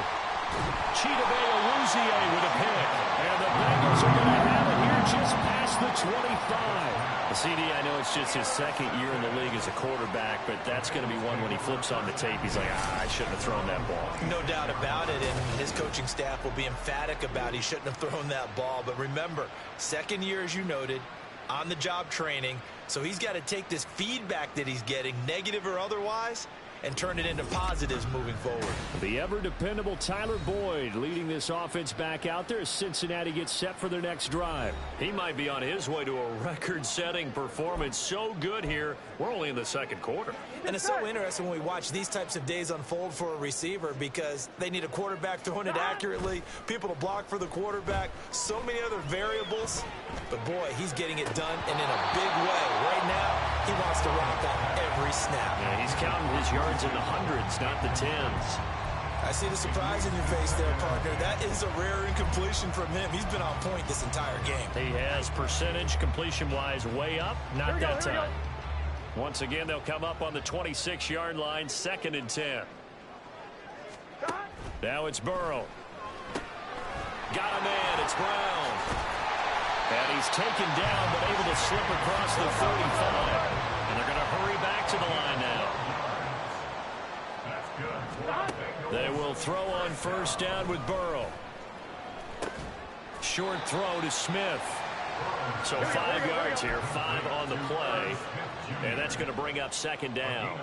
Chidobe Awuzie with a pick. And the Bengals are going to have it here just past the 25. CD, I know it's just his 2nd year in the league as a quarterback, but that's going to be one when he flips on the tape, he's like, I shouldn't have thrown that ball. No doubt about it, and his coaching staff will be emphatic about he shouldn't have thrown that ball. But remember, 2nd year, as you noted, on-the-job training, so he's got to take this feedback that he's getting, negative or otherwise, and turn it into positives moving forward. The ever-dependable Tyler Boyd leading this offense back out there as Cincinnati gets set for their next drive. He might be on his way to a record-setting performance. So good here. We're only in the 2nd quarter. And it's so interesting when we watch these types of days unfold for a receiver because they need a quarterback throwing it accurately, people to block for the quarterback, so many other variables. But, boy, he's getting it done and in a big way. Right now, he wants to rock on every snap. Yeah, he's counting his yards in the hundreds, not the tens. I see the surprise in your face there, partner. That is a rare incompletion from him. He's been on point this entire game. He has percentage completion-wise way up, not that time. Once again, they'll come up on the 26-yard line, 2nd and 10. Now it's Burrow. Got a man, it's Brown. And he's taken down, but able to slip across the 35. And they're going to hurry back to the line now. They will throw on 1st down with Burrow. short throw to Smith. So 5 yards here, 5 on the play. And that's going to bring up second down.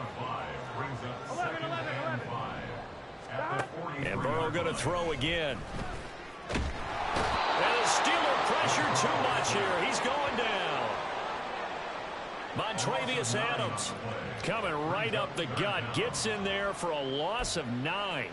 And Burrow going to throw again. And the Steeler pressure too much here. He's going down. Montravius Adams coming right up the gut. Gets in there for a loss of 9.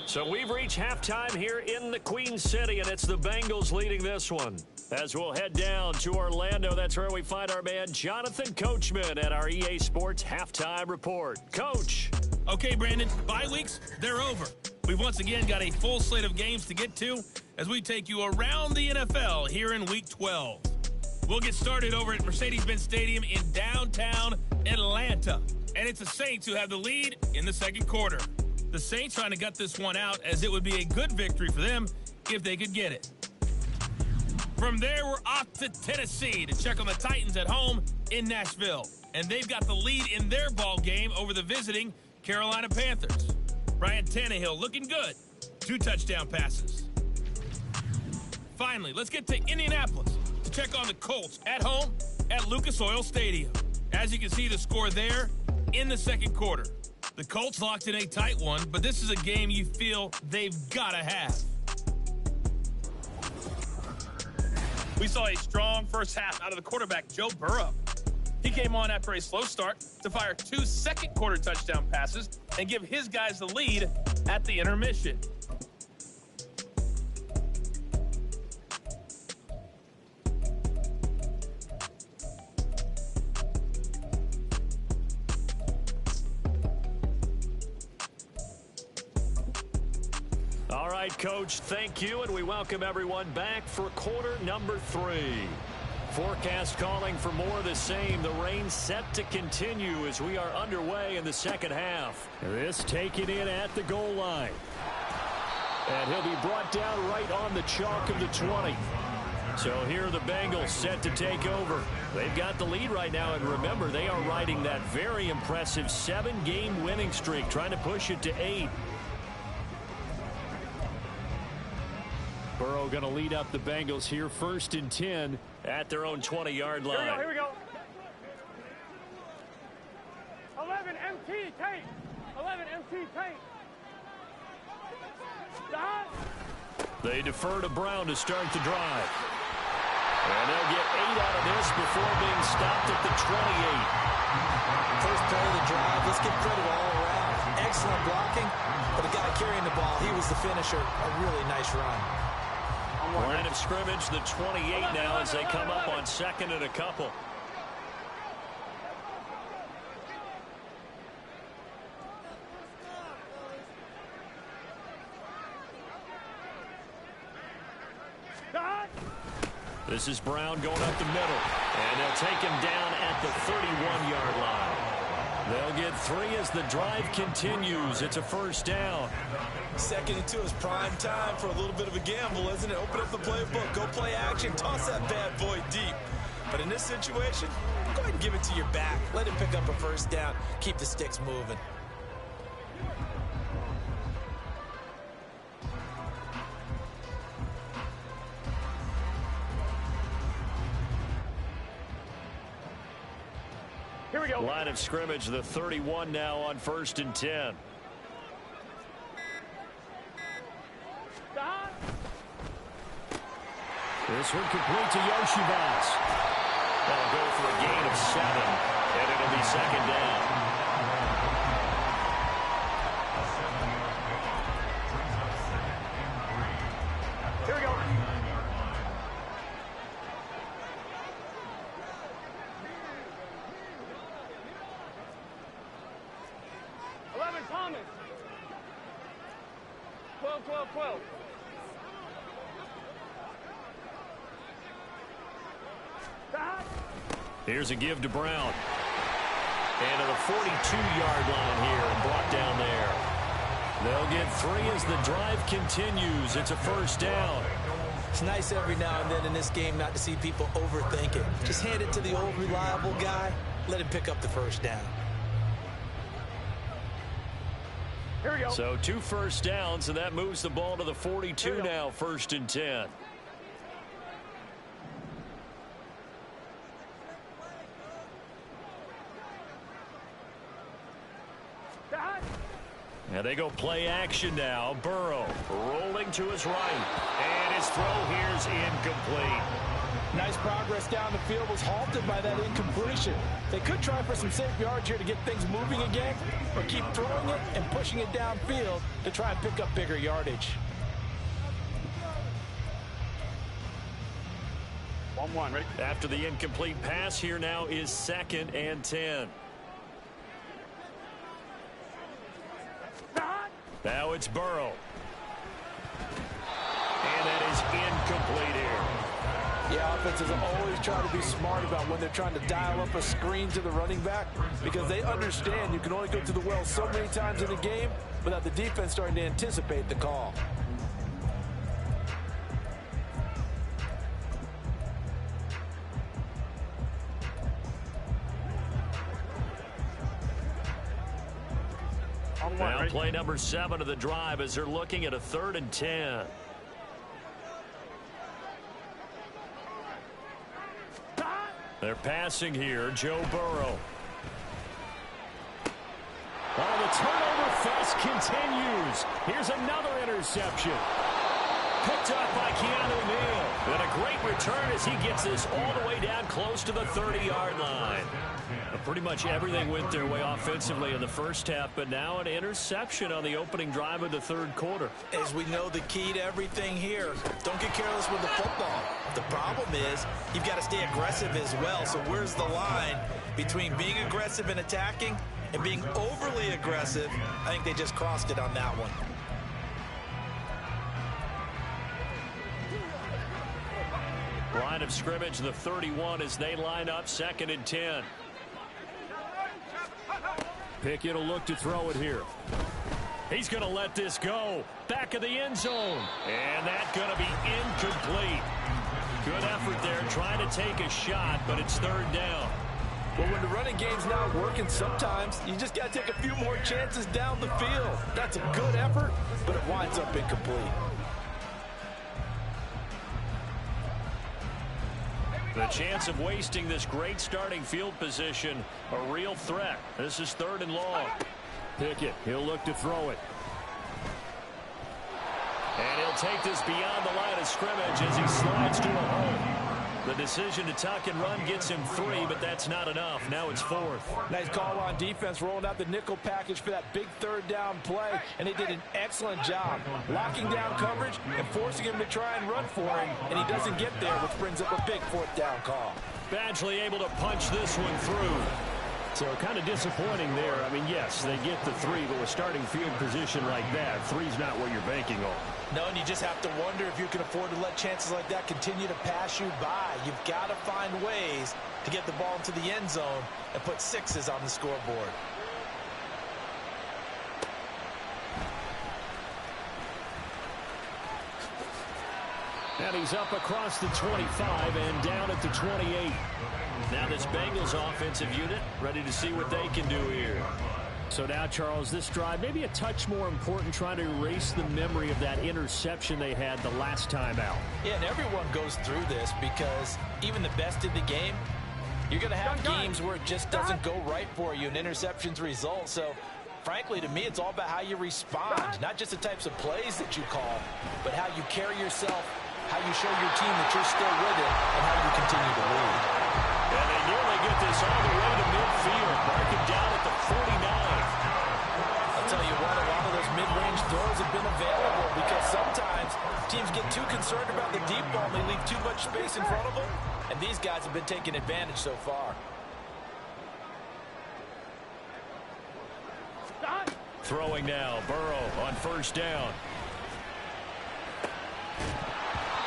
So we've reached halftime here in the Queen City, and it's the Bengals leading this one. As we'll head down to Orlando, that's where we find our man Jonathan Coachman at our EA Sports Halftime Report. Coach. Okay, Brandon, bye weeks, they're over. We've once again got a full slate of games to get to as we take you around the NFL here in Week 12. We'll get started over at Mercedes-Benz Stadium in downtown Atlanta. And it's the Saints who have the lead in the second quarter. The Saints trying to gut this one out as it would be a good victory for them if they could get it. From there, we're off to Tennessee to check on the Titans at home in Nashville. And they've got the lead in their ball game over the visiting Carolina Panthers. Ryan Tannehill looking good. 2 touchdown passes. Finally, let's get to Indianapolis to check on the Colts at home at Lucas Oil Stadium. As you can see, the score there in the second quarter. The Colts locked in a tight one, but this is a game you feel they've got to have. We saw a strong first half out of the quarterback, Joe Burrow. He came on after a slow start to fire 2 second-quarter touchdown passes and give his guys the lead at the intermission. All right, Coach, thank you, and we welcome everyone back for quarter number 3. Forecast calling for more of the same. The rain set to continue as we are underway in the second half. This taken in at the goal line. And he'll be brought down right on the chalk of the 20. So here are the Bengals set to take over. They've got the lead right now, and remember, they are riding that very impressive 7-game winning streak, trying to push it to 8. Burrow going to lead up the Bengals here, 1st and 10 at their own 20-yard line. Here we go. 11 MT tape. 11 MT tape. Stop. They defer to Brown to start the drive. And they'll get 8 out of this before being stopped at the 28. First play of the drive. Let's give credit all around. Excellent blocking. But the guy carrying the ball, he was the finisher. A really nice run. Line of scrimmage, the 28 now as they come up on 2nd and a couple. This is Brown going up the middle. And they'll take him down at the 31-yard line. They'll get 3 as the drive continues. It's a first down. 2nd and 2 is prime time for a little bit of a gamble, isn't it? Open up the playbook, go play action, toss that bad boy deep. But in this situation, go ahead and give it to your back. Let him pick up a first down. Keep the sticks moving. Here we go. Line of scrimmage, the 31 now on 1st and 10. This one complete to Yoshibas. That'll go for a gain of 7, and it'll be second down. Here we go. Thomas. 12, 12, 12. Here's a give to Brown. And to the 42-yard line here and brought down there. They'll get 3 as the drive continues. It's a first down. It's nice every now and then in this game not to see people overthink it. Just hand it to the old reliable guy. Let him pick up the first down. Here we go. So 2 first downs, and that moves the ball to the 42 now, 1st and 10. And they go play action now. Burrow rolling to his right. And his throw here's incomplete. Nice progress down the field, was halted by that incompletion. They could try for some safe yards here to get things moving again, or keep throwing it and pushing it downfield to try and pick up bigger yardage. 1-1, ready? After the incomplete pass, here now is 2nd and 10. Now it's Burrow. And that is incomplete here. Yeah, offenses always try to be smart about when they're trying to dial up a screen to the running back, because they understand you can only go to the well so many times in a game without the defense starting to anticipate the call. Now play number 7 of the drive as they're looking at a 3rd and 10. They're passing here. Joe Burrow. Oh, the turnover fest continues. Here's another interception. Picked up by Keanu Neal. And a great return as he gets this all the way down close to the 30-yard line. Pretty much everything went their way offensively in the first half, but now an interception on the opening drive of the 3rd quarter. As we know, the key to everything here, don't get careless with the football. The problem is you've got to stay aggressive as well. So where's the line between being aggressive and attacking and being overly aggressive? I think they just crossed it on that one. Line of scrimmage, the 31 as they line up 2nd and 10. Pickett will look to throw it here. He's going to let this go. Back of the end zone. And that's going to be incomplete. Good effort there trying to take a shot, but it's 3rd down. Well, when the running game's not working, sometimes you just got to take a few more chances down the field. That's a good effort, but it winds up incomplete. The chance of wasting this great starting field position, a real threat. This is 3rd and long. Pickett, he'll look to throw it. And he'll take this beyond the line of scrimmage as he slides to a hole. The decision to tuck and run gets him 3, but that's not enough. Now it's 4th. Nice call on defense, rolling out the nickel package for that big 3rd down play, and they did an excellent job locking down coverage and forcing him to try and run for him, and he doesn't get there, which brings up a big 4th down call. Badgley able to punch this one through. So kind of disappointing there. I mean, yes, they get the 3, but with starting field position like that, 3's not what you're banking on. No, and you just have to wonder if you can afford to let chances like that continue to pass you by. You've got to find ways to get the ball into the end zone and put 6s on the scoreboard. And he's up across the 25 and down at the 28. Now this Bengals offensive unit ready to see what they can do here. So now, Charles, this drive maybe a touch more important, trying to erase the memory of that interception they had the last time out. Yeah, and everyone goes through this because even the best in the game, you're going to have games where it just doesn't go right for you and interceptions result. So, frankly, to me, it's all about how you respond, not just the types of plays that you call, but how you carry yourself, how you show your team that you're still with it, and how you continue to lead. And they nearly get this all the way to midfield, marking down at the 49. I'll tell you what, a lot of those mid-range throws have been available because sometimes teams get too concerned about the deep ball and they leave too much space in front of them, and these guys have been taking advantage so far. Throwing now, Burrow on 1st down.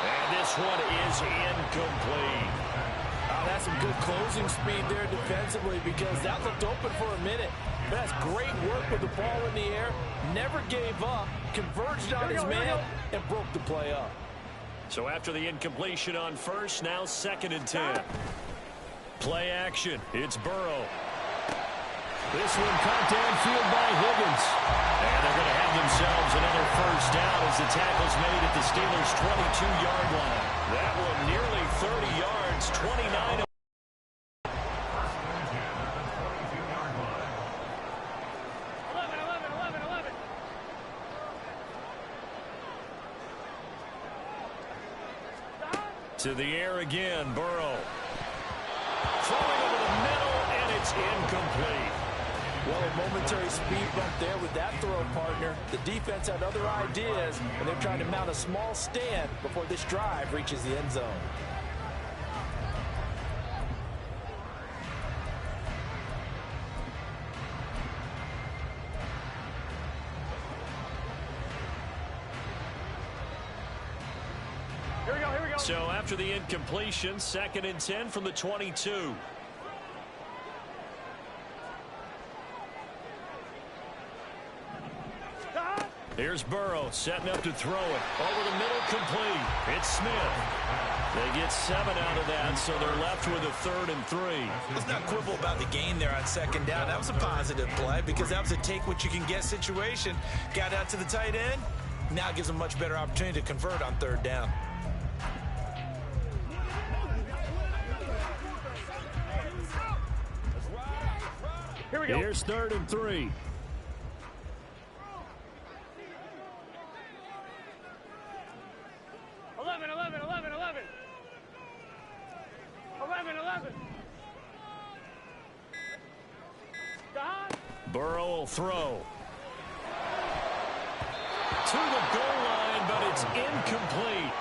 And this one is incomplete. That's some good closing speed there defensively because that looked open for a minute. But that's great work with the ball in the air. Never gave up, converged on his man, and broke the play up. So after the incompletion on 1st, now 2nd and 10. Play action. It's Burrow. This one caught downfield by Higgins. And they're going to have themselves another first down as the tackle's made at the Steelers' 22-yard line. That one nearly 30 yards, 29. To the air again, Burrow. Throwing over the middle, and it's incomplete. Well, a momentary speed bump there with that throw, partner. The defense had other ideas, and they're trying to mount a small stand before this drive reaches the end zone. So after the incompletion, 2nd and 10 from the 22. Here's Burrow setting up to throw it. Over the middle, complete. It's Smith. They get 7 out of that, so they're left with a 3rd and 3. Let's not quibble about the gain there on 2nd down. That was a positive play because that was a take-what-you-can-get situation. Got out to the tight end. Now gives them a much better opportunity to convert on 3rd down. Here we go. Here's 3rd and 3. Burrow will throw. To the goal line, but it's incomplete.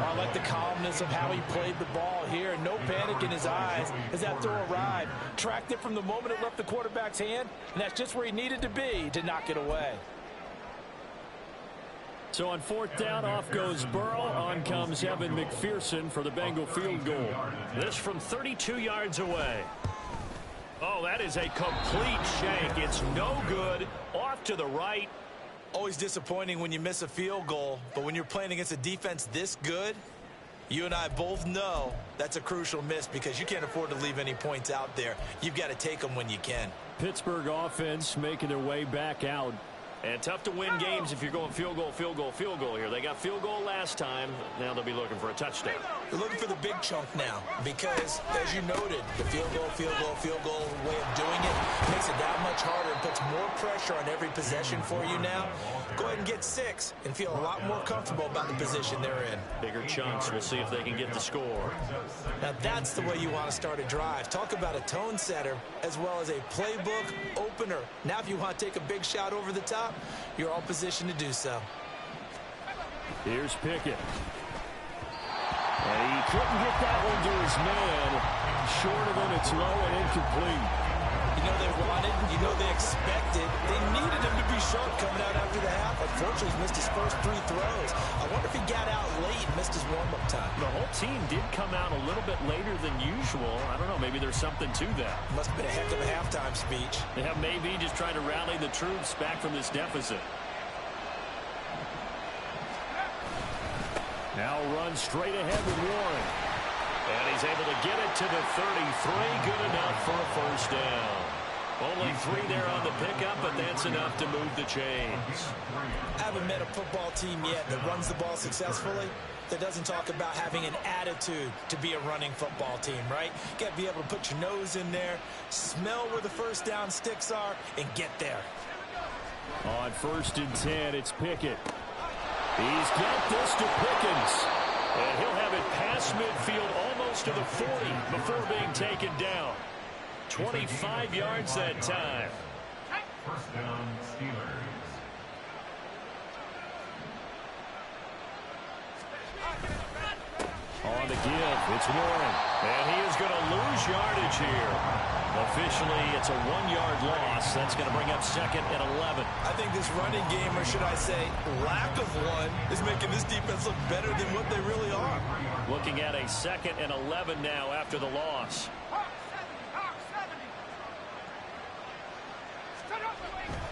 I like the calmness of how he played the ball here. No panic in his eyes as that throw arrived. Tracked it from the moment it left the quarterback's hand, and that's just where he needed to be to knock it away. So on 4th down, off goes Burrow. On comes Evan McPherson for the Bengal field goal. This from 32 yards away. Oh, that is a complete shank. It's no good. Off to the right. Always disappointing when you miss a field goal, but when you're playing against a defense this good, you and I both know that's a crucial miss because you can't afford to leave any points out there. You've got to take them when you can. Pittsburgh offense making their way back out. And tough to win games if you're going field goal, field goal, field goal here. They got field goal last time. Now they'll be looking for a touchdown. They're looking for the big chunk now because, as you noted, the field goal way of doing it makes it that much harder and puts more pressure on every possession for you now. Go ahead and get 6 and feel a lot more comfortable about the position they're in. Bigger chunks. We'll see if they can get the score. Now that's the way you want to start a drive. Talk about a tone setter as well as a playbook opener. Now if you want to take a big shot over the top, you're all positioned to do so. Here's Pickett. And he couldn't get that one to his man. Short of it, it's low and incomplete. You know they wanted, you know they expected. They needed him to be sharp coming out after the half. Unfortunately, he's missed his first 3 throws. I wonder if he got out late and missed his warm-up time. The whole team did come out a little bit later than usual. I don't know, maybe there's something to that. Must have been a heck of a halftime speech. Yeah, maybe just trying to rally the troops back from this deficit. Now runs straight ahead with Warren. And he's able to get it to the 33. Good enough for a first down. Only 3 there on the pickup, but that's enough to move the chains. I haven't met a football team yet that runs the ball successfully that doesn't talk about having an attitude to be a running football team, right? You got to be able to put your nose in there, smell where the first down sticks are, and get there. On 1st and 10, it's Pickett. He's got this to Pickens. And he'll have it past midfield almost to the 40 before being taken down. 25 yards that time. First down, Steelers. On the give, it's Warren. And he is going to lose yardage here. Officially, it's a 1-yard loss. That's going to bring up 2nd and 11. I think this running game, or should I say lack of one, is making this defense look better than what they really are. Looking at a 2nd and 11 now after the loss.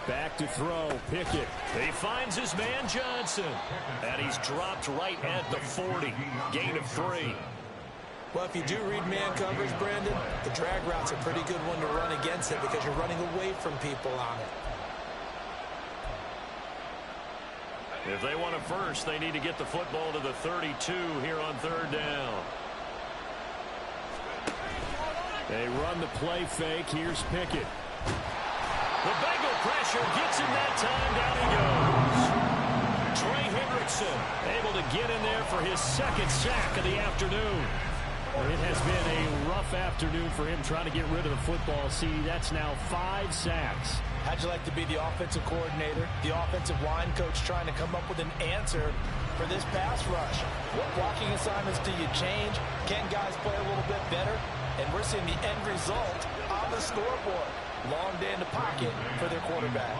Back to throw, Pickett. He finds his man Johnson. And he's dropped right at the 40. Gain of 3. Well, if you do read man coverage, Brandon, the drag route's a pretty good one to run against it because you're running away from people on it. If they want a first, they need to get the football to the 32 here on third down. They run the play fake. Here's Pickett. The Bengal pressure gets him that time. Down he goes. Trey Hendrickson able to get in there for his second sack of the afternoon. It has been a rough afternoon for him trying to get rid of the football. See, that's now 5 sacks. How'd you like to be the offensive coordinator, the offensive line coach trying to come up with an answer for this pass rush? What blocking assignments do you change? Can guys play a little bit better? And we're seeing the end result on the scoreboard. Long day in the pocket for their quarterback.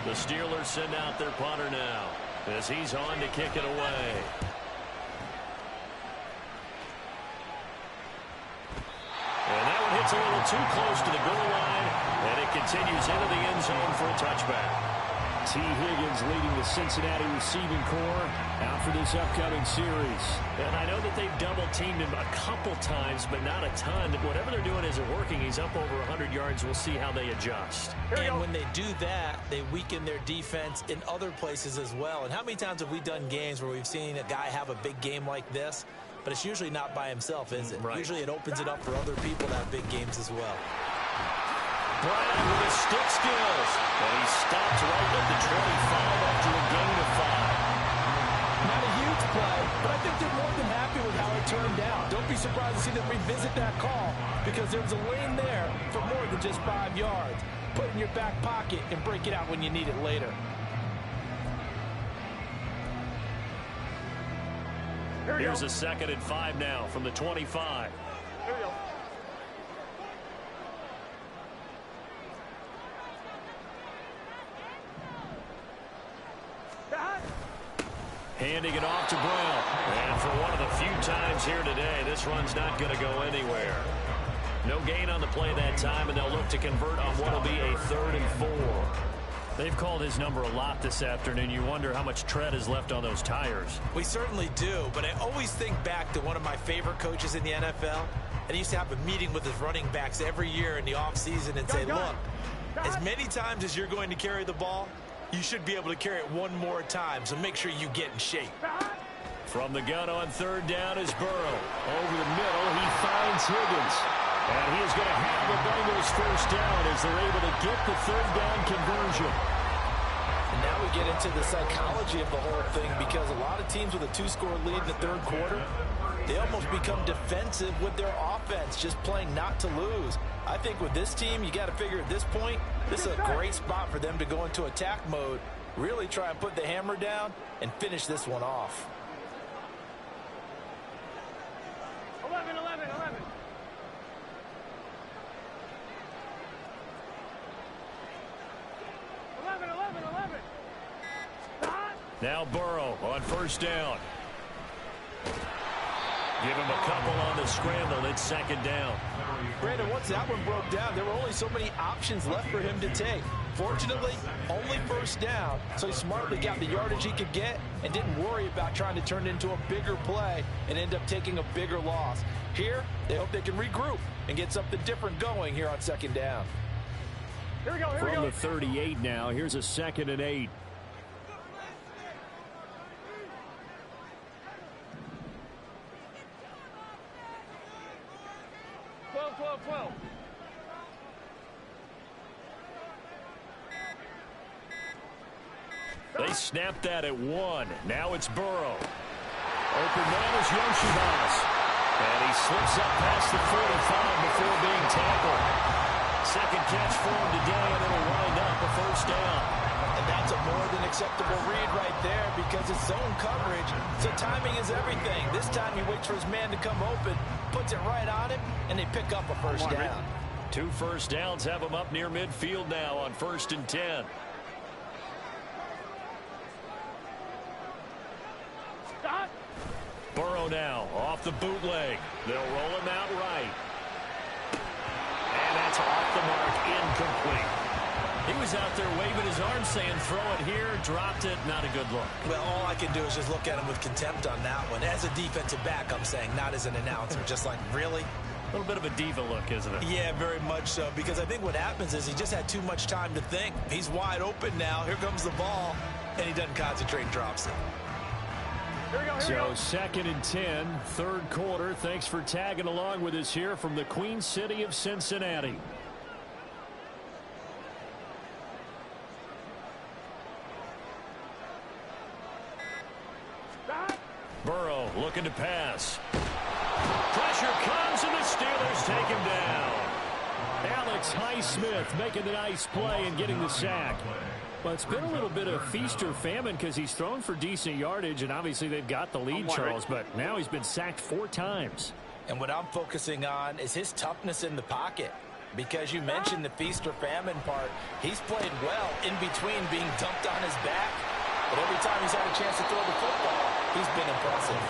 The Steelers send out their punter now as he's on to kick it away. And that one hits a little too close to the goal line, and it continues into the end zone for a touchback. T. Higgins leading the Cincinnati receiving corps out for this upcoming series. And I know that they've double-teamed him a couple times, but not a ton. Whatever they're doing isn't working. He's up over 100 yards. We'll see how they adjust. And when they do that, they weaken their defense in other places as well. And how many times have we done games where we've seen a guy have a big game like this? But it's usually not by himself, is it? Right. Usually it opens it up for other people to have big games as well. Brown with his stick skills. And he stops right at the 25 after a gain of 5. Not a huge play, but I think they're more than happy with how it turned out. Don't be surprised to see them revisit that call because there was a lane there for more than just 5 yards. Put it in your back pocket and break it out when you need it later. Here's a 2nd and 5 now from the 25. Here we go. Handing it off to Brown. And for one of the few times here today, this run's not going to go anywhere. No gain on the play that time, and they'll look to convert on what will be a 3rd and 4. They've called his number a lot this afternoon. You wonder how much tread is left on those tires. We certainly do, but I always think back to one of my favorite coaches in the NFL, and he used to have a meeting with his running backs every year in the offseason and say, look, as many times as you're going to carry the ball, you should be able to carry it one more time, so make sure you get in shape. From the gun on 3rd down is Burrow. Over the middle, he finds Higgins. And he is going to have the Bengals first down as they're able to get the 3rd down conversion. And now we get into the psychology of the whole thing because a lot of teams with a 2-score lead in the 3rd quarter, they almost become defensive with their offense, just playing not to lose. I think with this team, you got to figure at this point, this is a great spot for them to go into attack mode, really try and put the hammer down and finish this one off. 11, 11, 11. Now Burrow on 1st down. Give him a couple on the scramble. It's 2nd down. Brandon, once that one broke down, there were only so many options left for him to take. Fortunately, only 1st down, so he smartly got the yardage he could get and didn't worry about trying to turn it into a bigger play and end up taking a bigger loss. Here, they hope they can regroup and get something different going here on 2nd down. Here we go, here we From go. the 38 now, here's a 2nd and 8. 12. They snapped that at 1. Now it's Burrow. Open man is Yoshibas. And he slips up past the 45 before being tackled. 2nd catch for him today, and it'll wind up a 1st down. And that's a more than acceptable read right there because it's zone coverage, so timing is everything. This time he waits for his man to come open, puts it right on him, and they pick up a 1st down. 2 first downs have him up near midfield now on 1st and 10. Stop. Burrow now off the bootleg. They'll roll him out right. And that's off the mark, incomplete. He was out there waving his arms saying, throw it here, dropped it, not a good look. Well, all I can do is just look at him with contempt on that one. As a defensive back, I'm saying, not as an announcer. Just like, really? A little bit of a diva look, isn't it? Yeah, very much so, because I think what happens is he just had too much time to think. He's wide open now. Here comes the ball, and he doesn't concentrate and drops it. So 2nd and 10, third quarter. Thanks for tagging along with us here from the Queen City of Cincinnati. Burrow looking to pass. Pressure comes, and the Steelers take him down. Alex Highsmith making the nice play and getting the sack. Well, it's been a little bit of feast or famine because he's thrown for decent yardage, and obviously they've got the lead, Charles, but now he's been sacked 4 times. And what I'm focusing on is his toughness in the pocket. Because you mentioned the feast or famine part, he's played well in between being dumped on his back. But every time he's had a chance to throw the football, he's been impressive.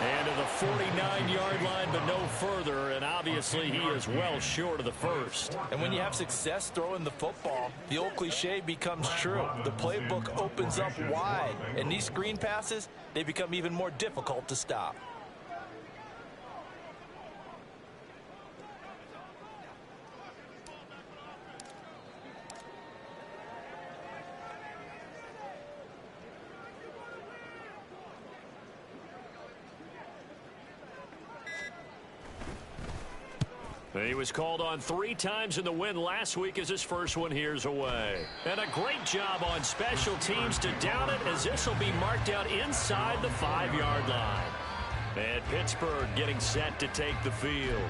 And to the 49-yard line, but no further, and obviously he is well short of the first. And when you have success throwing the football, the old cliche becomes true. The playbook opens up wide, and these screen passes, they become even more difficult to stop. He was called on 3 times in the win last week as his first one here's away. And a great job on special teams to down it, as this will be marked out inside the 5-yard line. And Pittsburgh getting set to take the field.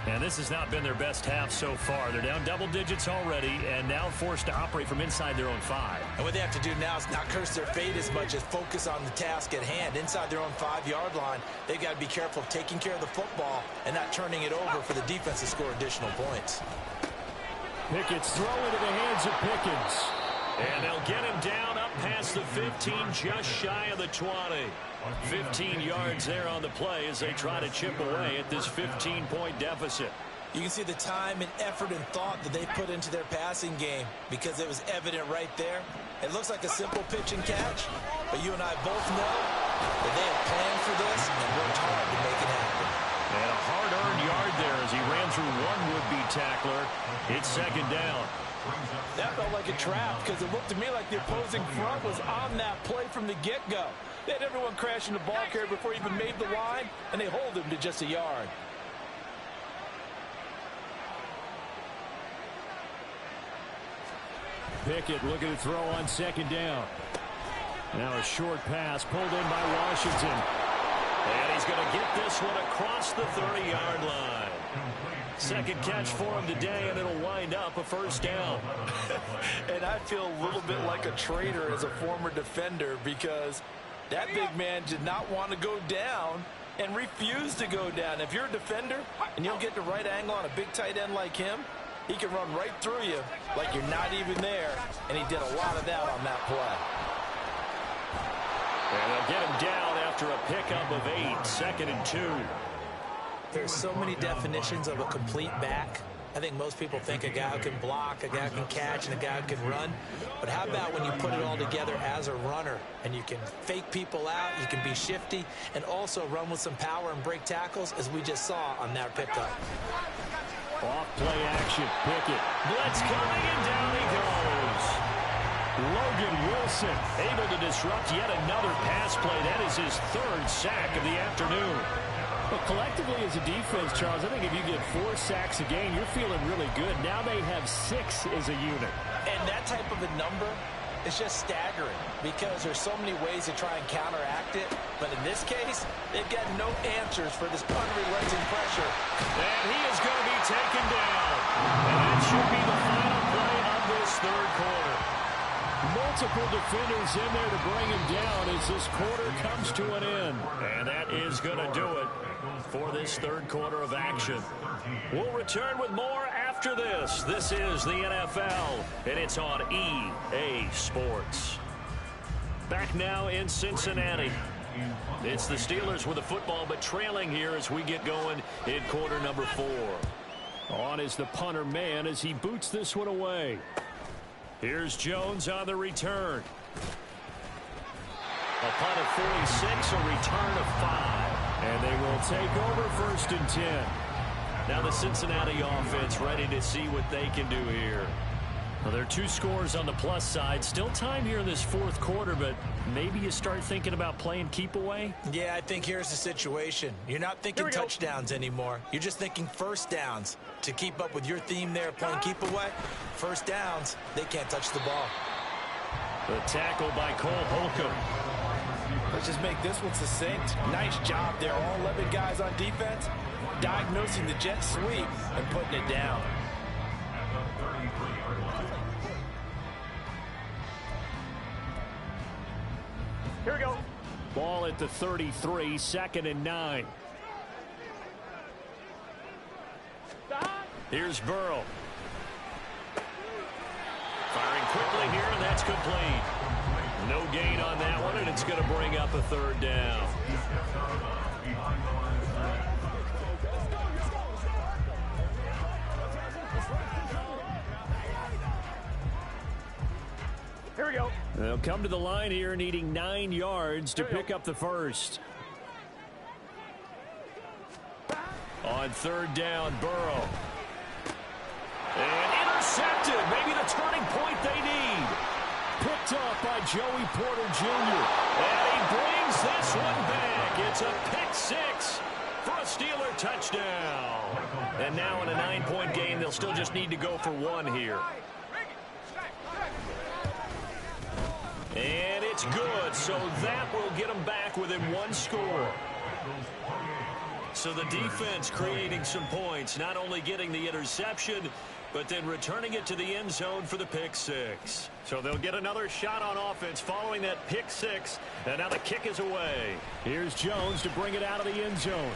And this has not been their best half so far. They're down double digits already and now forced to operate from inside their own 5. And what they have to do now is not curse their fate as much as focus on the task at hand. Inside their own 5-yard line, they've got to be careful of taking care of the football and not turning it over for the defense to score additional points. Pickett's throw into the hands of Pickens. And they'll get him down up past the 15, just shy of the 20. 15 yards there on the play as they try to chip away at this 15-point deficit. You can see the time and effort and thought that they put into their passing game because it was evident right there. It looks like a simple pitch and catch, but you and I both know that they have planned for this and worked hard to make it happen. And a hard-earned yard there as he ran through one would-be tackler. It's 2nd down. That felt like a trap because it looked to me like the opposing front was on that play from the get-go. They had everyone crashing the ball carrier before he even made the line, and they hold him to just a yard. Pickett looking to throw on 2nd down. Now a short pass pulled in by Washington. And he's going to get this one across the 30-yard line. 2nd catch for him today, and it'll wind up a 1st down. And I feel a little bit like a traitor as a former defender because that big man did not want to go down and refused to go down. If you're a defender and you don't get the right angle on a big tight end like him, he can run right through you like you're not even there, and he did a lot of that on that play. And they'll get him down after a pickup of 8, 2nd and 2. There's so many definitions of a complete back. I think most people think a guy who can block, a guy who can catch, and a guy who can run. But how about when you put it all together as a runner and you can fake people out, you can be shifty, and also run with some power and break tackles, as we just saw on that pickup. Off play action. Pickett. Blitz coming, and down he goes. Logan Wilson able to disrupt yet another pass play. That is his 3rd sack of the afternoon. But collectively as a defense, Charles, I think if you get 4 sacks a game, you're feeling really good. Now they have 6 as a unit. And that type of a number is just staggering because there's so many ways to try and counteract it. But in this case, they've got no answers for this unrelenting pressure. And he is going to be taken down. And that should be the final play of this 3rd quarter. Multiple defenders in there to bring him down as this quarter comes to an end. And that is going to do it for this 3rd quarter of action. We'll return with more after this. This is the NFL, and it's on EA Sports. Back now in Cincinnati. It's the Steelers with the football, but trailing here as we get going in quarter number 4. On is the punter man as he boots this one away. Here's Jones on the return. A punt of 46, a return of 5. And they will take over 1st and 10. Now the Cincinnati offense ready to see what they can do here. Well, there are 2 scores on the plus side. Still time here in this 4th quarter, but maybe you start thinking about playing keep away? Yeah, I think here's the situation. You're not thinking touchdowns anymore. You're just thinking first downs. To keep up with your theme there, playing keep away, first downs, they can't touch the ball. The tackle by Cole Holcomb. Let's just make this one succinct. Nice job there. All 11 guys on defense, diagnosing the jet sweep and putting it down. Here we go. Ball at the 33, 2nd and 9. Here's Burrow. Firing quickly here, and that's complete. No gain on that one, and it's going to bring up a 3rd down. Here we go. They'll come to the line here needing 9 yards to pick up the first. On 3rd down, Burrow. And intercepted. Maybe the turning point they need. Picked off by Joey Porter Jr. And he brings this one back. It's a pick 6 for a Steeler touchdown. And now in a 9-point game, they'll still just need to go for 1 here. And it's good, so that will get them back within 1 score. So the defense creating some points, not only getting the interception, but then returning it to the end zone for the pick 6. So they'll get another shot on offense following that pick 6, and now the kick is away. Here's Jones to bring it out of the end zone.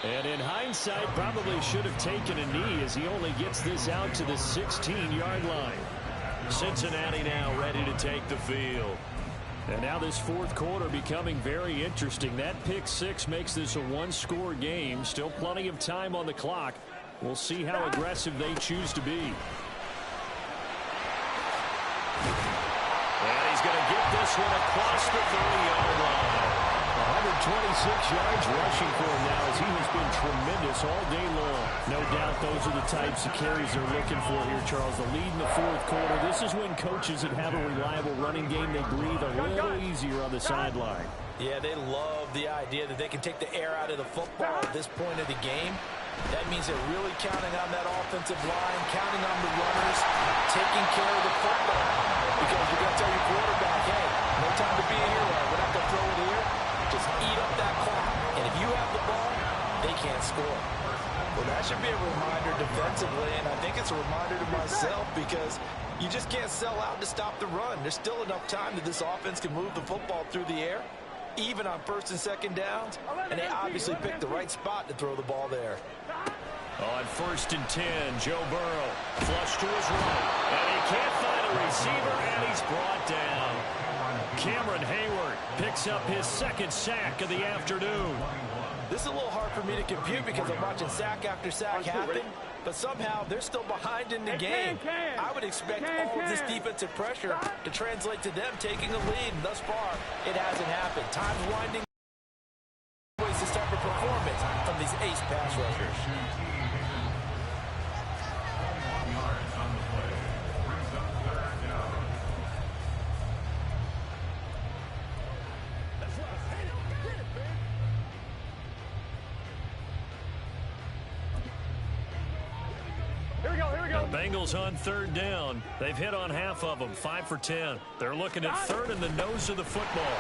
And in hindsight, probably should have taken a knee as he only gets this out to the 16-yard line. Cincinnati now ready to take the field. And now this 4th quarter becoming very interesting. That pick 6 makes this a 1-score game. Still plenty of time on the clock. We'll see how aggressive they choose to be. And he's going to get this one across the 30-yard line. 126 yards rushing for him now as he has been tremendous all day long. No doubt those are the types of carries they're looking for here, Charles. The lead in the 4th quarter. This is when coaches that have a reliable running game, they breathe a little easier on the sideline. Yeah, they love the idea that they can take the air out of the football at this point of the game. That means they're really counting on that offensive line, counting on the runners, taking care of the football. Because you're going to tell your quarterback, hey, no time to be a hero. We're not going to throw it here. Just eat up that clock. And if you have the ball, they can't score. Well, that should be a reminder defensively, and I think it's a reminder to myself because you just can't sell out to stop the run. There's still enough time that this offense can move the football through the air, even on 1st and 2nd downs, and they obviously picked the right spot to throw the ball there. On 1st and 10, Joe Burrow flush to his right, and he can't find a receiver, and he's brought down. Cameron Hayward picks up his 2nd sack of the afternoon. This is a little hard for me to compute because I'm watching sack after sack happen, but somehow they're still behind in the game. I would expect all of this defensive pressure to translate to them taking a lead, and thus far, it hasn't happened. Time's winding ways this type of performance from these ace pass rushers. Bengals on 3rd down. They've hit on half of them, 5 for 10. They're looking at 3rd in the nose of the football.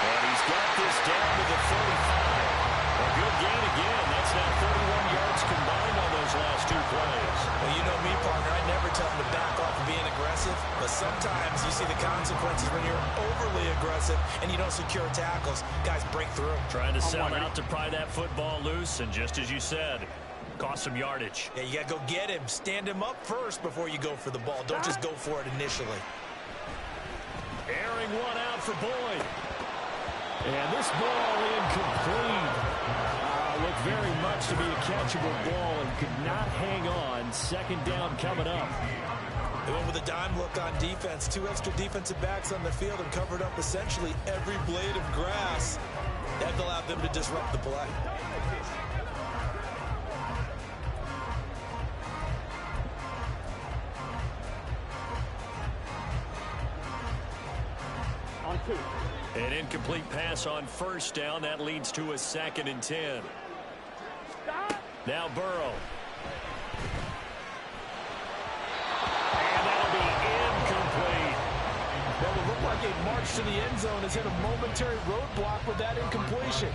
And he's got this down to the 35. A good gain again. That's now 31 yards combined on those last 2 plays. Well, you know me, partner. I never tell them to back off of being aggressive, but sometimes you see the consequences when you're overly aggressive and you don't secure tackles. Guys break through. Trying to sell out to pry that football loose, and just as you said, cost some yardage. Yeah, you got to go get him. Stand him up first before you go for the ball. Don't just go for it initially. Airing one out for Boyd. And this ball incomplete. looked very much to be a catchable ball and could not hang on. Second down coming up. They went with a dime look on defense. 2 extra defensive backs on the field and covered up essentially every blade of grass. That allowed them to disrupt the play. On 2. An incomplete pass on first down. That leads to a 2nd and 10. Now Burrow. And that'll be incomplete. That would look like a march to the end zone has hit a momentary roadblock with that incompletion.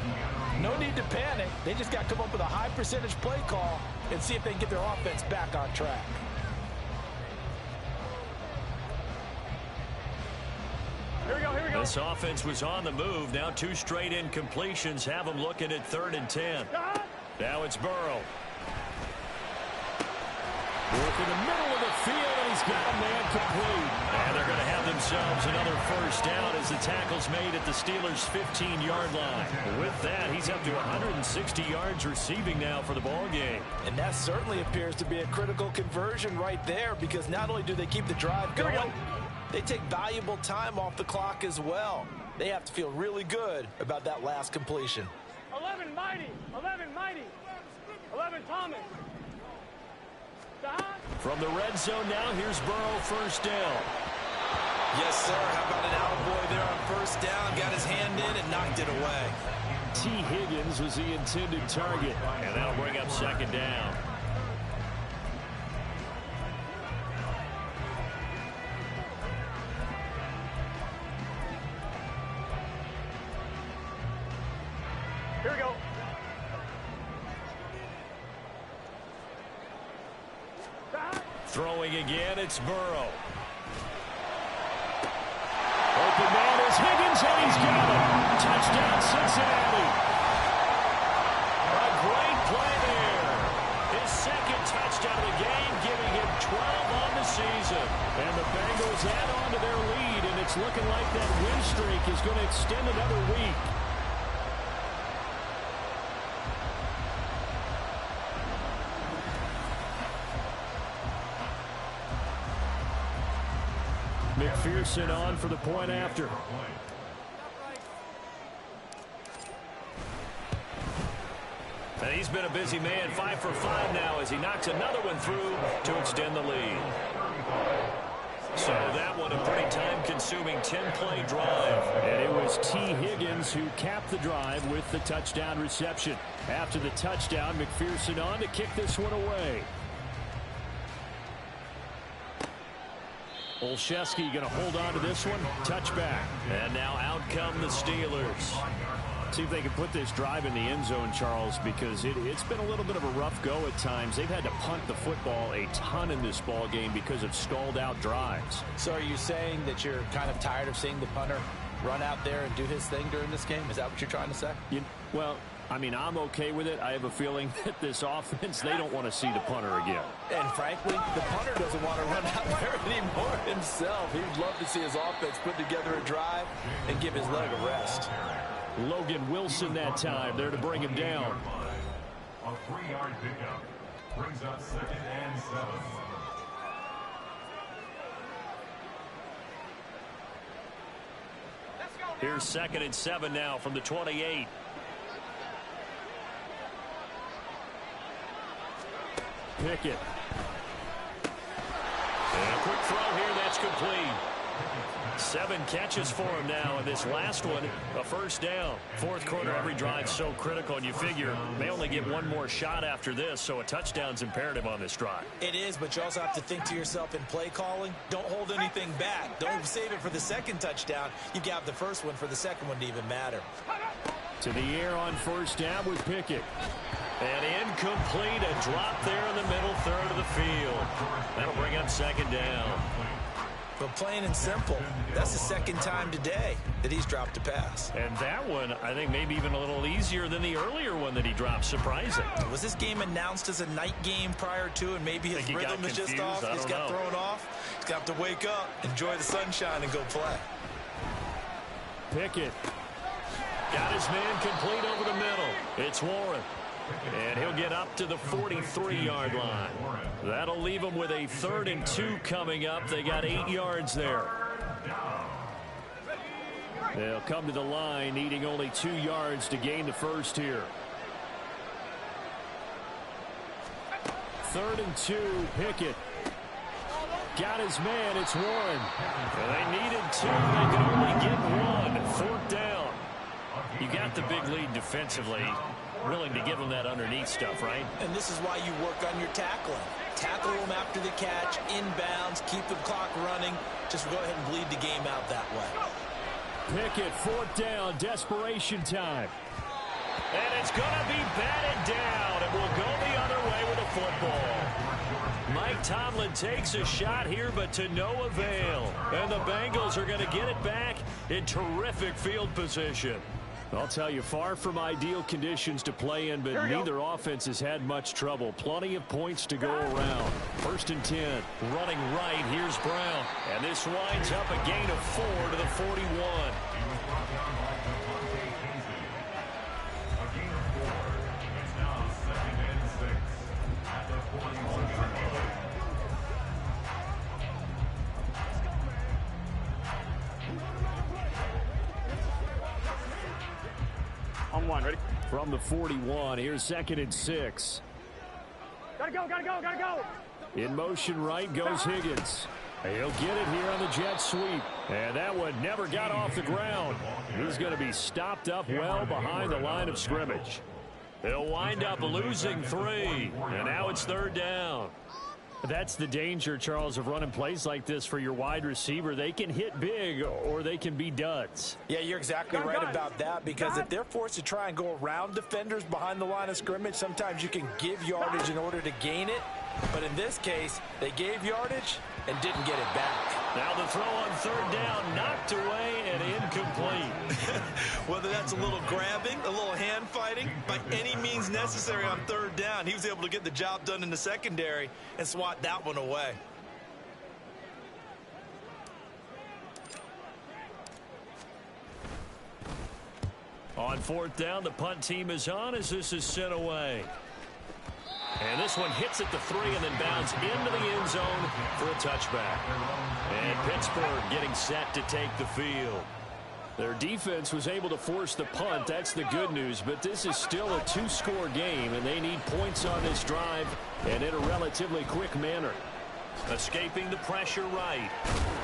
No need to panic. They just got to come up with a high percentage play call and see if they can get their offense back on track. Here we go, here we go. This offense was on the move. Now 2 straight incompletions have them looking at 3rd and 10. Now it's Burrow. Work in the middle of the field, and he's got a man complete. And they're going to have themselves another first down as the tackle's made at the Steelers' 15-yard line. With that, he's up to 160 yards receiving now for the ball game. And that certainly appears to be a critical conversion right there, because not only do they keep the drive going, they take valuable time off the clock as well. They have to feel really good about that last completion. 11 Mighty. 11 Mighty. 11 Thomas. From the red zone now, here's Burrow, first down. Yes, sir. How about an attaboy there on first down? Got his hand in and knocked it away. T. Higgins was the intended target. And that'll bring up 2nd down. Here we go. Throwing again, it's Burrow. Open man is Higgins, and he's got it. Touchdown, Cincinnati. A great play there. His 2nd touchdown of the game, giving him 12 on the season. And the Bengals add on to their lead, and it's looking like that win streak is going to extend another week. McPherson on for the point after. And he's been a busy man, 5 for 5 now as he knocks another one through to extend the lead. So that one a pretty time-consuming 10-play drive. And it was T. Higgins who capped the drive with the touchdown reception. After the touchdown, McPherson on to kick this one away. Olszewski going to hold on to this one. Touchback. And now out come the Steelers. See if they can put this drive in the end zone, Charles, because it's been a little bit of a rough go at times. They've had to punt the football a ton in this ball game because of stalled-out drives. So are you saying that you're kind of tired of seeing the punter run out there and do his thing during this game? Is that what you're trying to say? Well, I mean, I'm okay with it. I have a feeling that this offense, they don't want to see the punter again. And frankly, the punter doesn't want to run out there anymore himself. He'd love to see his offense put together a drive and give his leg a rest. Logan Wilson that time there to bring him down. A 3-yard pickup brings up 2nd and 7. Here's 2nd and 7 now from the 28. Pickett. And a quick throw here, that's complete. 7 catches for him now, and this last one, a first down. Fourth quarter, every drive so critical, and you figure they only get one more shot after this, so a touchdown's imperative on this drive. It is, but you also have to think to yourself in play calling, don't hold anything back. Don't save it for the 2nd touchdown. You got the first one for the 2nd one to even matter. To the air on first down with Pickett. And incomplete, a drop there in the middle third of the field. That'll bring up 2nd down. But plain and simple, that's the 2nd time today that he's dropped a pass. And that one, I think, maybe even a little easier than the earlier one that he dropped. Surprising. Was this game announced as a night game prior to, and maybe his rhythm is just off? He's got thrown off. He's got to wake up, enjoy the sunshine, and go play. Pickett. Got his man complete over the middle. It's Warren. And he'll get up to the 43-yard line. That'll leave them with a 3rd and 2 coming up. They got 8 yards there. They'll come to the line needing only 2 yards to gain the first here. 3rd and 2, Pickett. Got his man, it's Warren. And they needed 2, they could only get 1. 4th down. You got the big lead defensively. Willing to give them that underneath stuff, right? And this is why you work on your tackling. Tackle them after the catch, inbounds, keep the clock running. Just go ahead and bleed the game out that way. Pickett, 4th down, desperation time. And it's going to be batted down. It will go the other way with the football. Mike Tomlin takes a shot here, but to no avail. And the Bengals are going to get it back in terrific field position. I'll tell you, far from ideal conditions to play in, but neither offense has had much trouble. Plenty of points to go around. 1st and 10. Running right, here's Brown. And this winds up a gain of 4 to the 41. On 1, ready? From the 41, here's 2nd and 6. Gotta go, gotta go, gotta go! In motion right goes Higgins. He'll get it here on the jet sweep. And that one never got off the ground. He's going to be stopped up well behind the line of scrimmage. They'll wind up losing 3. And now it's 3rd down. That's the danger, Charles, of running plays like this for your wide receiver. They can hit big or they can be duds. Yeah, you're exactly right about that, because if they're forced to try and go around defenders behind the line of scrimmage, sometimes you can give yardage in order to gain it. But in this case, they gave yardage and didn't get it back. Now the throw on 3rd down, knocked away and incomplete. Whether that's a little grabbing, a little hand fighting, by any means necessary on 3rd down, he was able to get the job done in the secondary and swat that one away. On 4th down, the punt team is on as this is sent away. And this one hits at the 3 and then bounds into the end zone for a touchback. And Pittsburgh getting set to take the field. Their defense was able to force the punt. That's the good news. But this is still a 2-score game, and they need points on this drive and in a relatively quick manner. Escaping the pressure right.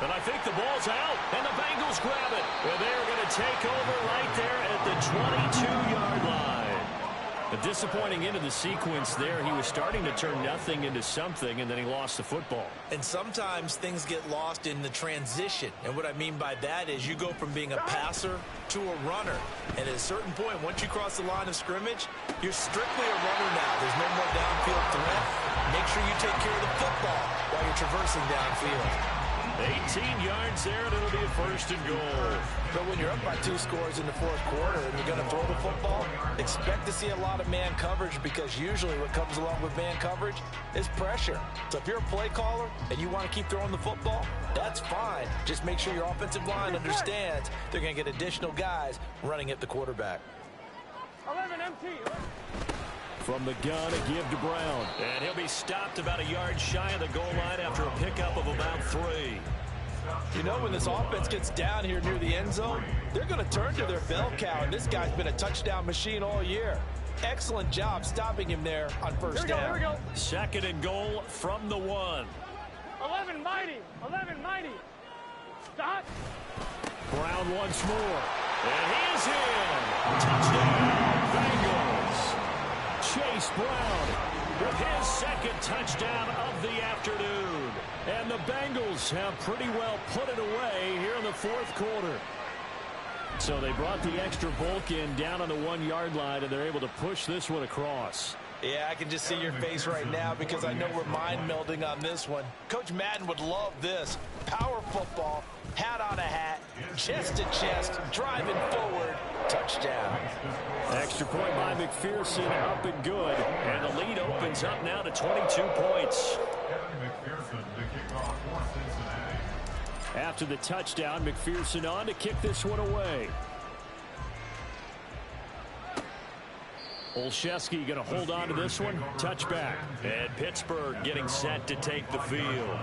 And I think the ball's out, and the Bengals grab it. And they're going to take over right there at the 22-yard line. A disappointing end of the sequence there. He was starting to turn nothing into something, and then he lost the football. And sometimes things get lost in the transition. And what I mean by that is you go from being a passer to a runner. And at a certain point, once you cross the line of scrimmage, you're strictly a runner now. There's no more downfield threat. Make sure you take care of the football while you're traversing downfield. 18 yards there, and it'll be a 1st and goal. But when you're up by 2 scores in the 4th quarter and you're going to throw the football, expect to see a lot of man coverage, because usually what comes along with man coverage is pressure. So if you're a play caller and you want to keep throwing the football, that's fine. Just make sure your offensive line understands they're going to get additional guys running at the quarterback. 11 MT. From the gun, a give to Brown. And he'll be stopped about a yard shy of the goal line after a pickup of about 3. You know, when this offense gets down here near the end zone, they're going to turn to their bell cow, and this guy's been a touchdown machine all year. Excellent job stopping him there on 1st down. Here we go. 2nd and goal from the 1. 11 mighty. 11 mighty. Stop. Brown once more. And he is in. Touchdown, Bengals. Chase Brown with his 2nd touchdown of the afternoon. And the Bengals have pretty well put it away here in the 4th quarter. So they brought the extra bulk in down on the 1-yard line, and they're able to push this one across. Yeah, I can just see your face right now, because I know we're mind melding on this one. Coach Madden would love this. Power football, hat on a hat, chest to chest, driving forward, touchdown. Extra point by McPherson, up and good. And the lead opens up now to 22 points. After the touchdown, McPherson on to kick this one away. Olszewski going to hold on to this one. Touchback. And Pittsburgh getting set to take the field.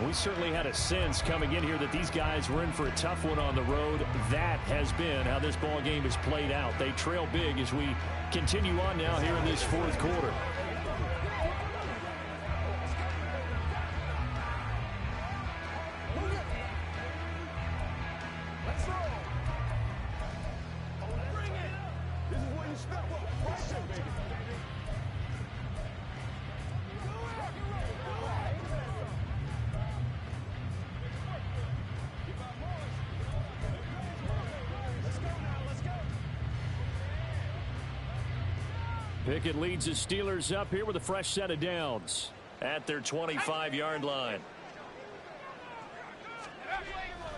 We certainly had a sense coming in here that these guys were in for a tough one on the road. That has been how this ball game has played out. They trail big as we continue on now here in this fourth quarter. Pickett leads the Steelers up here with a fresh set of downs at their 25-yard line.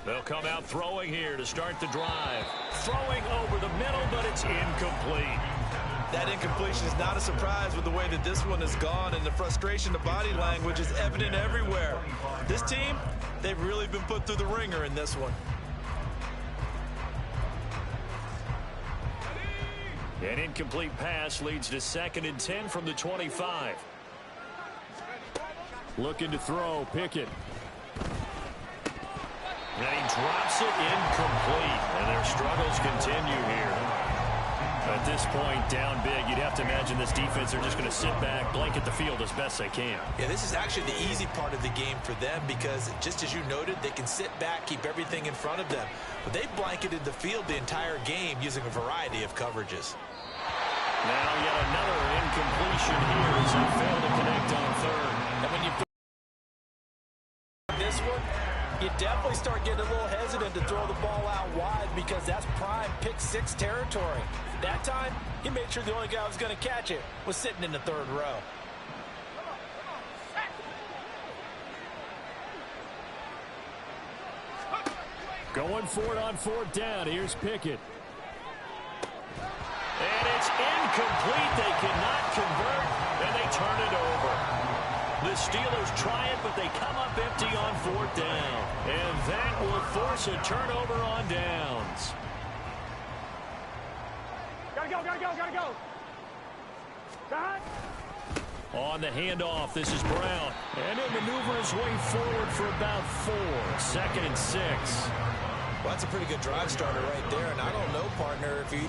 They'll come out throwing here to start the drive. Throwing over the middle, but it's incomplete. That incompletion is not a surprise with the way that this one has gone, and the frustration, the body language is evident everywhere. This team, they've really been put through the ringer in this one. An incomplete pass leads to 2nd and 10 from the 25. Looking to throw, Pickett. And he drops it incomplete. And their struggles continue here. At this point, down big, you'd have to imagine this defense are just going to sit back, blanket the field as best they can. Yeah, this is actually the easy part of the game for them because, just as you noted, they can sit back, keep everything in front of them. But they've blanketed the field the entire game using a variety of coverages. Now yet another incompletion here as they fail to connect on third. And when you this one, you definitely start getting a little hesitant to throw the ball out wide because that's prime pick six territory. That time, he made sure the only guy who was going to catch it was sitting in the third row. Going for it on 4th down. Here's Pickett. And it's incomplete. They cannot convert, and they turn it over. The Steelers try it, but they come up empty on 4th down. And that will force a turnover on downs. Gotta go, gotta go, gotta go. Back. On the handoff, this is Brown. And he'll maneuver his way forward for about 4. 2nd and 6. Well, that's a pretty good drive starter right there, and I don't know, partner, if he...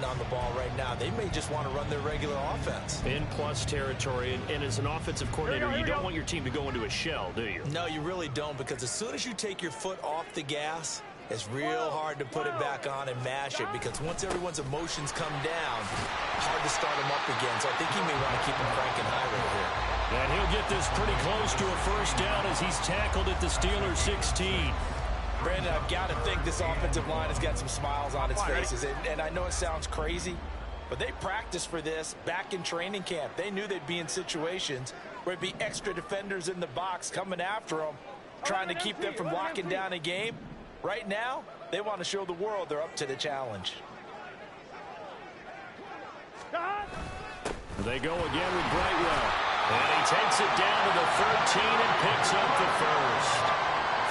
on the ball right now. They may just want to run their regular offense. In plus territory, and as an offensive coordinator, you don't want your team to go into a shell, do you? No, you really don't, because as soon as you take your foot off the gas, it's real hard to put it back on and mash it, because once everyone's emotions come down, hard to start them up again. So I think he may want to keep them cranking high right here. And he'll get this pretty close to a first down as he's tackled at the Steelers' 16. Brandon, I've got to think this offensive line has got some smiles on its faces. And I know it sounds crazy, but they practiced for this back in training camp. They knew they'd be in situations where there'd be extra defenders in the box coming after them, trying to keep them from locking down a game. Right now, they want to show the world they're up to the challenge. They go again with Brightwell. And he takes it down to the 13 and picks up the first.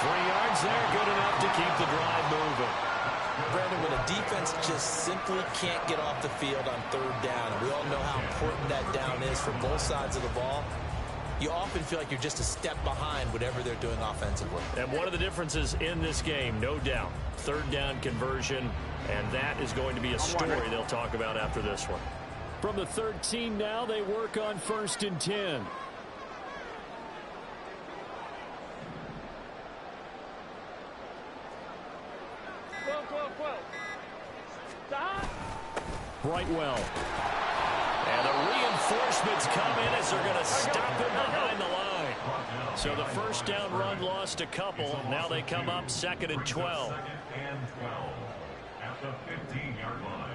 3 yards there, good enough to keep the drive moving. Brandon, when a defense just simply can't get off the field on 3rd down, and we all know how important that down is for both sides of the ball, you often feel like you're just a step behind whatever they're doing offensively. And one of the differences in this game, no doubt, 3rd down conversion, and that is going to be a story they'll talk about after this one. From the 13 now, they work on 1st and 10. Brightwell. And the reinforcements come in as they're going to stop him behind the line. So the first down run lost a couple. Now they come up 2nd and 12. 2nd and 12 at the 15-yard line.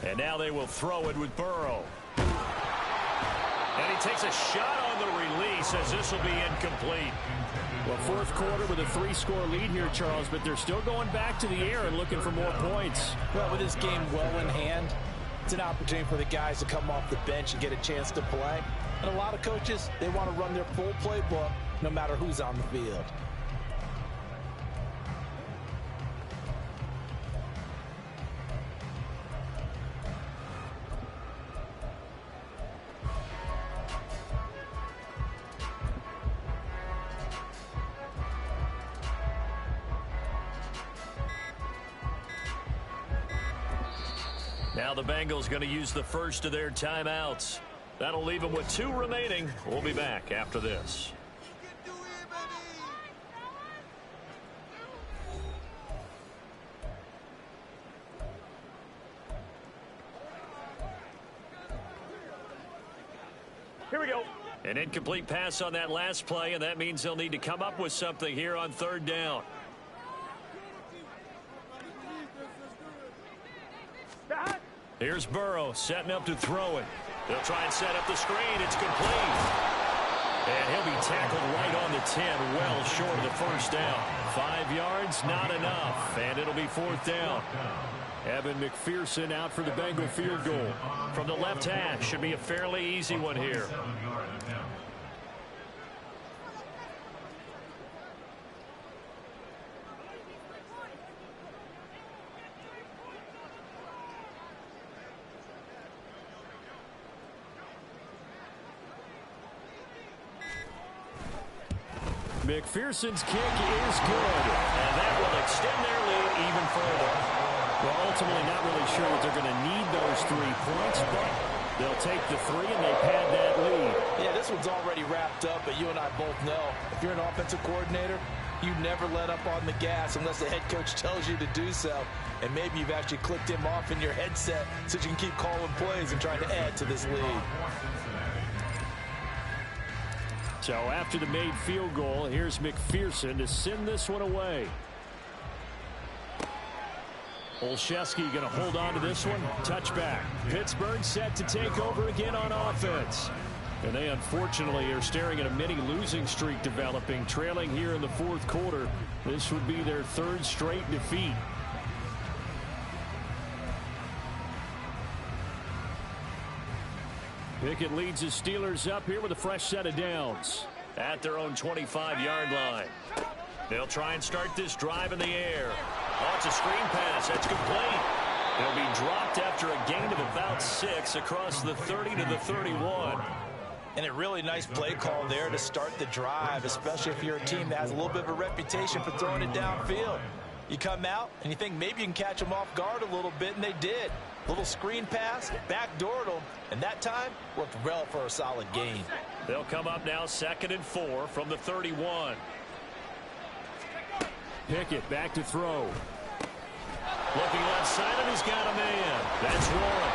And now they will throw it with Burrow. And he takes a shot on the release as this will be incomplete. Well, fourth quarter with a 3-score lead here, Charles, but they're still going back to the air and looking for more points. Well, with this game well in hand, it's an opportunity for the guys to come off the bench and get a chance to play. And a lot of coaches, they want to run their full playbook no matter who's on the field. Now the Bengals going to use the first of their timeouts. That'll leave them with 2 remaining. We'll be back after this. Here we go. An incomplete pass on that last play, and that means they'll need to come up with something here on 3rd down. Here's Burrow setting up to throw it. They'll try and set up the screen. It's complete. And he'll be tackled right on the 10, well short of the first down. 5 yards, not enough. And it'll be 4th down. Evan McPherson out for the Bengal field goal. From the left hash, should be a fairly easy one here. McPherson's kick is good. And that will extend their lead even further. Well, ultimately not really sure that they're going to need those 3 points, but they'll take the 3 and they pad that lead. Yeah, this one's already wrapped up, but you and I both know if you're an offensive coordinator, you never let up on the gas unless the head coach tells you to do so. And maybe you've actually clicked him off in your headset so you can keep calling plays and trying to add to this lead. So after the made field goal, here's McPherson to send this one away. Olszewski going to hold on to this one. Touchback. Pittsburgh set to take over again on offense. And they unfortunately are staring at a mini losing streak developing, trailing here in the 4th quarter. This would be their 3rd straight defeat. Pickett leads his Steelers up here with a fresh set of downs. At their own 25-yard line. They'll try and start this drive in the air. Oh, it's a screen pass. That's complete. It'll be dropped after a gain of about 6 across the 30 to the 31. And a really nice play call there to start the drive, especially if you're a team that has a little bit of a reputation for throwing it downfield. You come out and you think maybe you can catch them off guard a little bit, and they did. Little screen pass, backdoored them, and that time worked well for a solid gain. They'll come up now 2nd and 4 from the 31. Pickett back to throw. Looking left side, and he's got a man. That's Warren.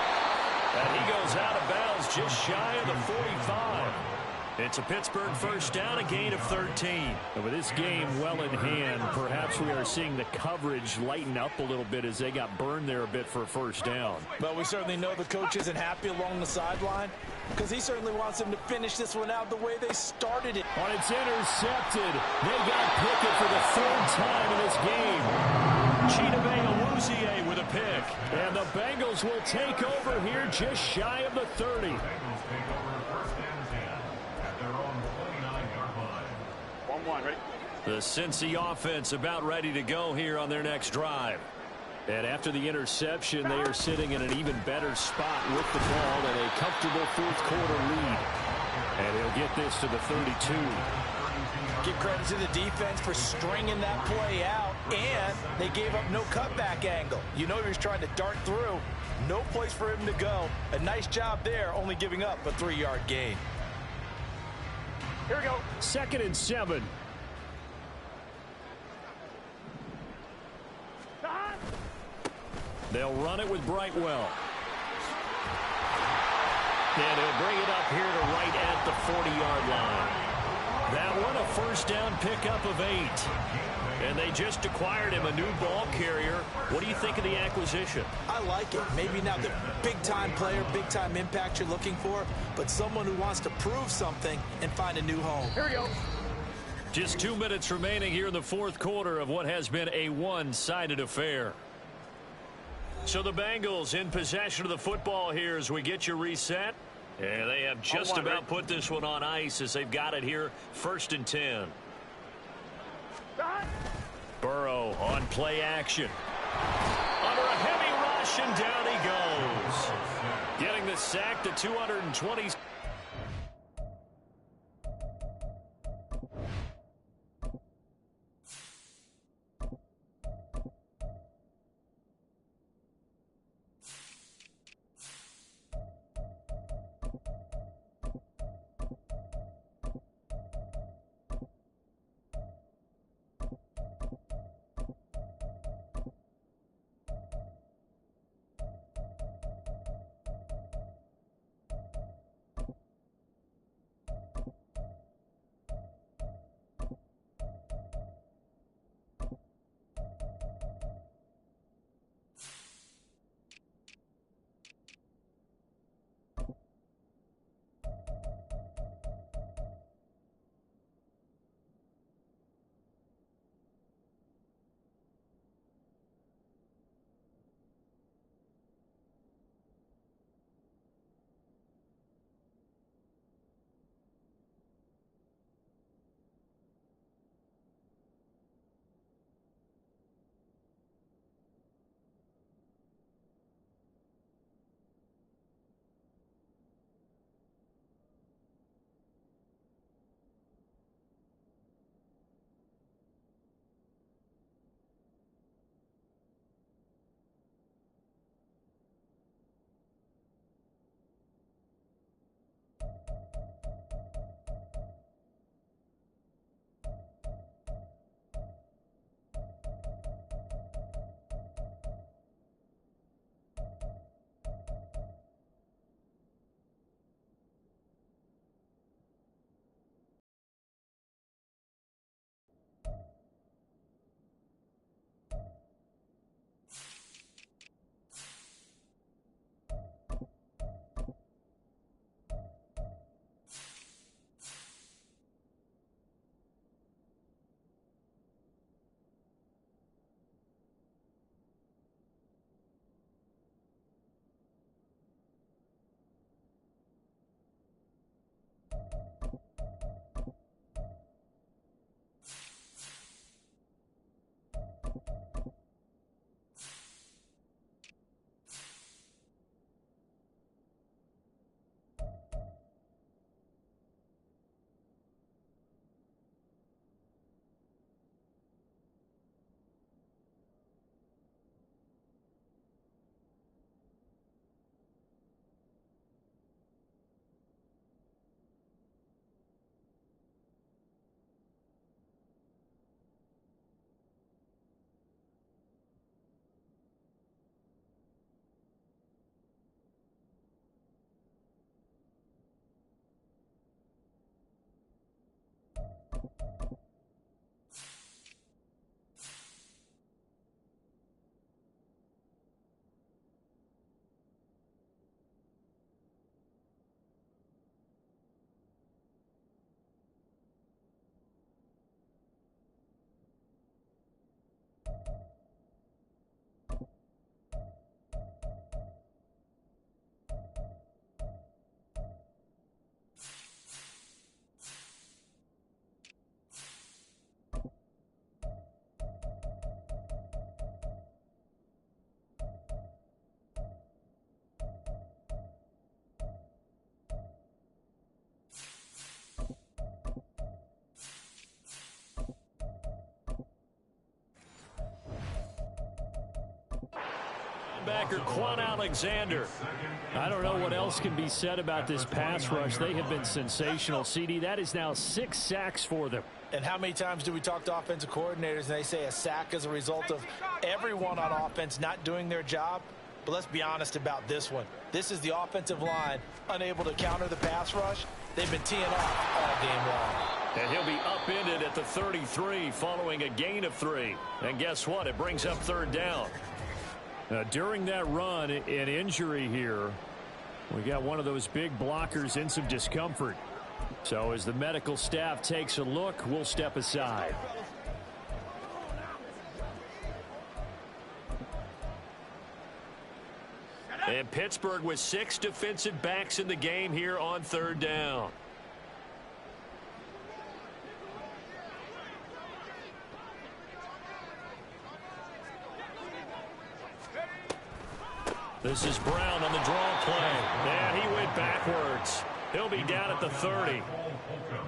And he goes out of bounds just shy of the 45. It's a Pittsburgh first down, a gain of 13. And with this game well in hand, perhaps we are seeing the coverage lighten up a little bit as they got burned there a bit for a first down. But we certainly know the coach isn't happy along the sideline because he certainly wants them to finish this one out the way they started it. On it's intercepted. They got Pickett for the 3rd time in this game. Chidobe Awuzie with a pick. And the Bengals will take over here just shy of the 30. 1-1, ready? The Cincy offense about ready to go here on their next drive. And after the interception, they are sitting in an even better spot with the ball and a comfortable 4th quarter lead. And he'll get this to the 32. Give credit to the defense for stringing that play out, and they gave up no cutback angle. You know he was trying to dart through. No place for him to go. A nice job there, only giving up a 3-yard gain. Here we go. 2nd and 7. They'll run it with Brightwell. And he'll bring it up here to right at the 40-yard line. That one a first down pickup of 8. And they just acquired him a new ball carrier. What do you think of the acquisition? I like it. Maybe not the big-time player, big-time impact you're looking for, but someone who wants to prove something and find a new home. Here we go. Just 2 minutes remaining here in the fourth quarter of what has been a one-sided affair. So the Bengals in possession of the football here as we get you reset. And they have just about put this one on ice as they've got it here, 1st and 10. Burrow on play action. Under a heavy rush, and down he goes. Getting the sack to 220. Linebacker Quan Alexander. I don't know what else can be said about this pass rush. They have been sensational, CD. That is now 6 sacks for them. And how many times do we talk to offensive coordinators and they say a sack is a result of everyone on offense not doing their job? But let's be honest about this one. This is the offensive line unable to counter the pass rush. They've been teeing off all game long. And he'll be upended at the 33 following a gain of 3. And guess what? It brings up third down. During that run, an injury here. We got one of those big blockers in some discomfort. So as the medical staff takes a look, we'll step aside. And Pittsburgh with 6 defensive backs in the game here on third down. This is Brown on the draw play. And he went backwards. He'll be down at the 30.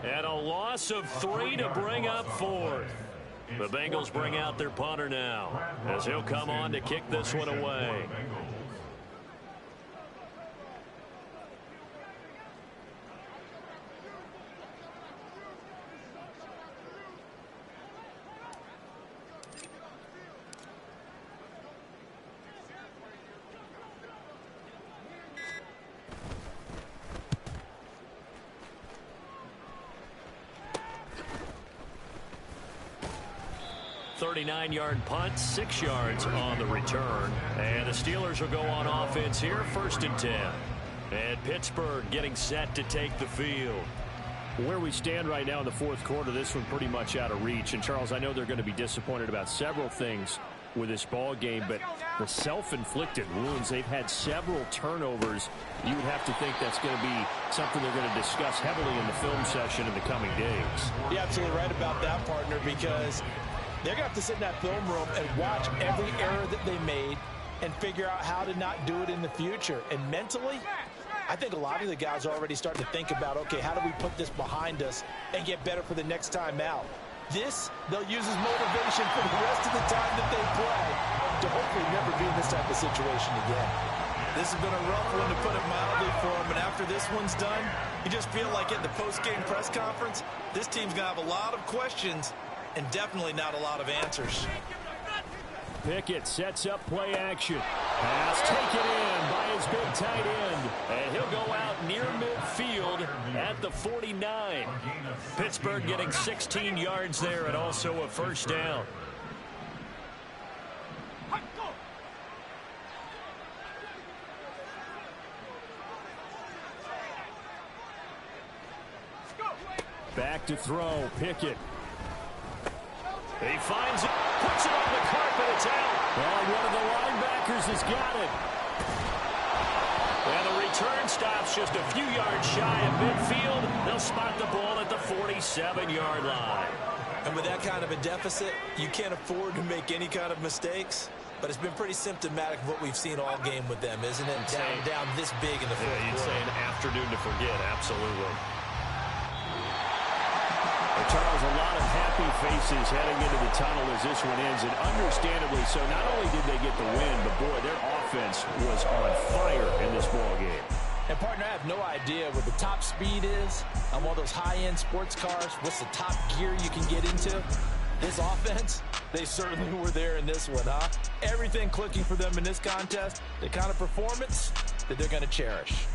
And a loss of 3 to bring up 4th. The Bengals bring out their punter now, as he'll come on to kick this one away. Yard punt, 6 yards on the return. And the Steelers will go on offense here, 1st and 10. And Pittsburgh getting set to take the field. Where we stand right now in the 4th quarter, this one pretty much out of reach. And, Charles, I know they're going to be disappointed about several things with this ball game, but the self-inflicted wounds, they've had several turnovers. You would have to think that's going to be something they're going to discuss heavily in the film session in the coming days. You're absolutely right about that, partner, because they're going to have to sit in that film room and watch every error that they made and figure out how to not do it in the future. And mentally, I think a lot of the guys are already starting to think about, okay, how do we put this behind us and get better for the next time out? This, they'll use as motivation for the rest of the time that they play to hopefully never be in this type of situation again. This has been a rough one, to put it mildly, for them. And after this one's done, you just feel like at the post-game press conference, this team's going to have a lot of questions and definitely not a lot of answers. Pickett sets up play action. Pass taken in by his big tight end. And he'll go out near midfield at the 49. Pittsburgh getting 16 yards there and also a 1st down. Back to throw, Pickett. He finds it, puts it on the carpet, it's out. Well, one of the linebackers has got it. And the return stops just a few yards shy of midfield. They'll spot the ball at the 47-yard line. And with that kind of a deficit, you can't afford to make any kind of mistakes. But it's been pretty symptomatic of what we've seen all game with them, isn't it? Down this big in the fourth quarter. You'd say an afternoon to forget, absolutely. Charles, a lot of happy faces heading into the tunnel as this one ends, and understandably so. Not only did they get the win, but boy, their offense was on fire in this ball game. And partner, I have no idea what the top speed is on one of those high-end sports cars. What's the top gear you can get into? This offense, they certainly were there in this one, huh? Everything clicking for them in this contest, the kind of performance that they're going to cherish.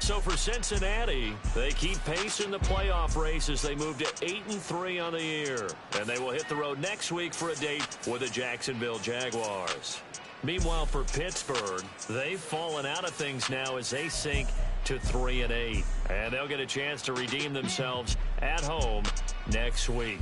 So for Cincinnati, they keep pace in the playoff race as they move to 8-3 on the year. And they will hit the road next week for a date with the Jacksonville Jaguars. Meanwhile, for Pittsburgh, they've fallen out of things now as they sink to 3-8. And they'll get a chance to redeem themselves at home next week.